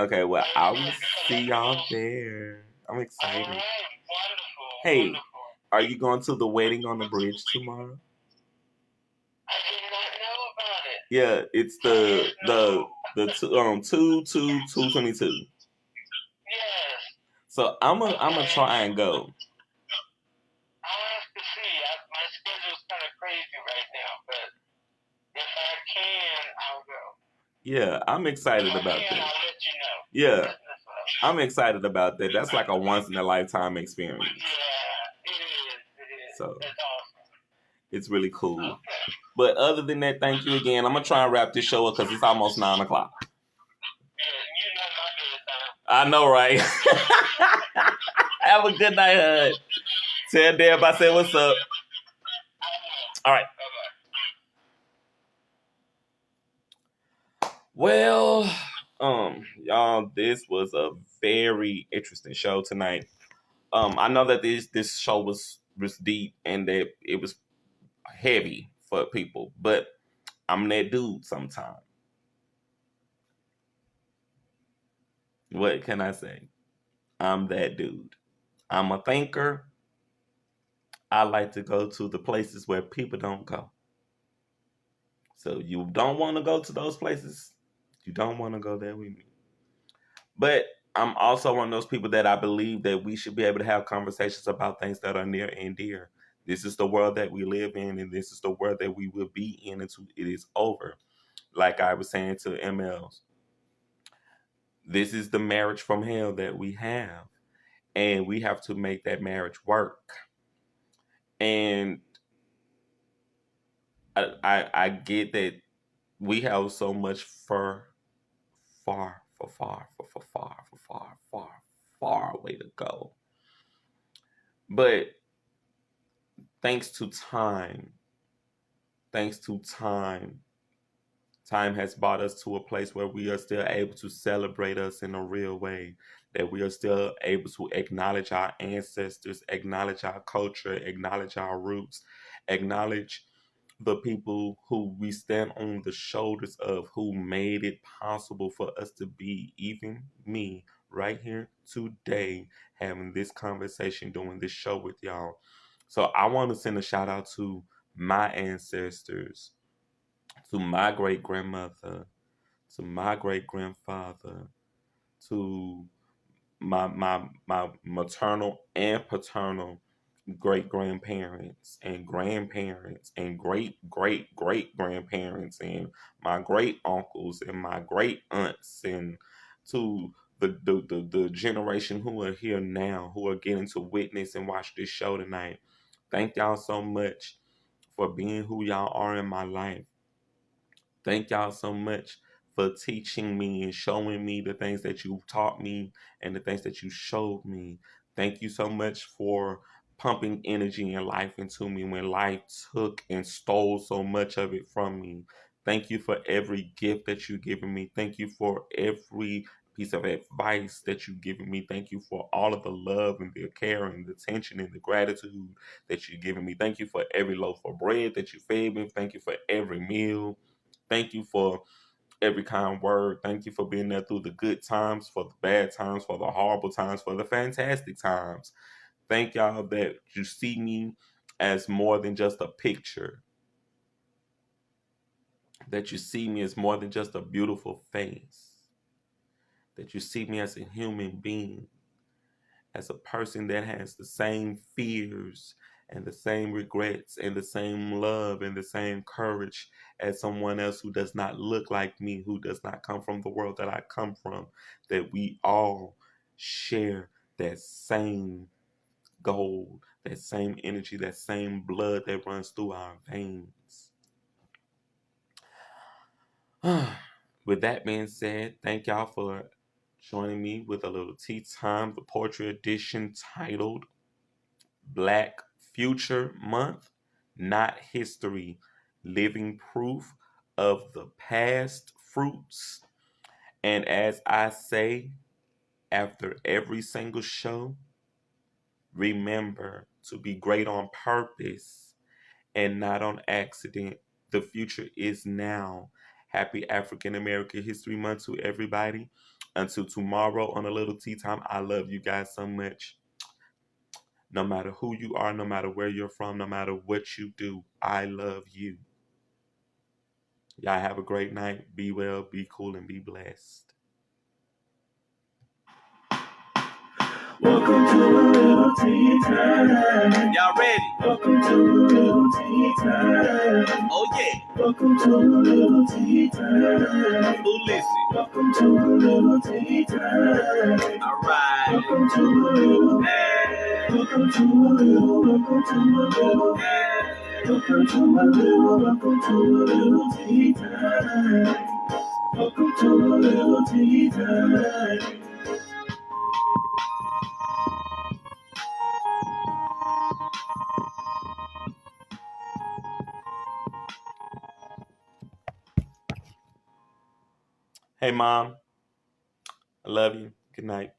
Okay, well, I will see y'all there. I'm excited. All right, wonderful. Hey, wonderful. Are you going to the wedding on the bridge tomorrow? I did not know about it. Yeah, it's the 2/2/22. Yes. So I'm gonna try and go. Yeah, I'm excited about that. I'll let you know. Yeah, I'm excited about that. That's like a once in a lifetime experience. Yeah, it is. So That's awesome. it's really cool. Okay. But other than that, thank you again. I'm gonna try and wrap this show up because it's almost 9 o'clock. Yeah, you know my good time. I know, right? Have a good night, Hud. Tell Deb I said what's up. All right. Well, y'all, this was a very interesting show tonight. I know that this show was deep and that it was heavy for people, but I'm that dude sometimes. What can I say? I'm that dude. I'm a thinker. I like to go to the places where people don't go. So you don't want to go to those places. You don't want to go there with me. But I'm also one of those people that I believe that we should be able to have conversations about things that are near and dear. This is the world that we live in, and this is the world that we will be in until it is over. Like I was saying to MLs, this is the marriage from hell that we have, and we have to make that marriage work. And I get that we have so much far way to go. But thanks to time, time has brought us to a place where we are still able to celebrate us in a real way, that we are still able to acknowledge our ancestors, acknowledge our culture, acknowledge our roots, acknowledge the people who we stand on the shoulders of, who made it possible for us to be, even me, right here today, having this conversation, doing this show with y'all. So I want to send a shout out to my ancestors, to my great grandmother, to my great grandfather, to my maternal and paternal great grandparents and grandparents and great grandparents and my great uncles and my great aunts, and to the generation who are here now, who are getting to witness and watch this show tonight. Thank y'all so much for being who y'all are in my life. Thank y'all so much for teaching me and showing me the things that you taught me and the things that you showed me. Thank you so much for pumping energy and life into me when life took and stole so much of it from me. Thank you for every gift that you've given me. Thank you for every piece of advice that you've given me. Thank you for all of the love and the care and the attention and the gratitude that you've given me. Thank you for every loaf of bread that you fed me. Thank you for every meal. Thank you for every kind word. Thank you for being there through the good times, for the bad times, for the horrible times, for the fantastic times. Thank y'all that you see me as more than just a picture, that you see me as more than just a beautiful face, that you see me as a human being, as a person that has the same fears and the same regrets and the same love and the same courage as someone else who does not look like me, who does not come from the world that I come from, that we all share that same gold, that same energy, that same blood that runs through our veins. With that being said, thank y'all for joining me with a little tea time, the poetry edition titled Black Future Month, Not History, Living Proof of the Past Fruits. And as I say after every single show, remember to be great on purpose and not on accident. The future is now. Happy African American History Month to everybody. Until tomorrow on a little tea time, I love you guys so much. No matter who you are, no matter where you're from, no matter what you do, I love you. Y'all have a great night. Be well, be cool, and be blessed. Welcome to a little tea time. Y'all ready? Welcome Welcome to a little tea time. Oh yeah. Welcome to a little tea time. Who listen? Welcome to a little tea time. All right. Welcome to a little. Welcome to a little. Welcome to a little. Welcome to a little. Welcome to a little tea time. Welcome to a little tea time. Hey, Mom. I love you. Good night.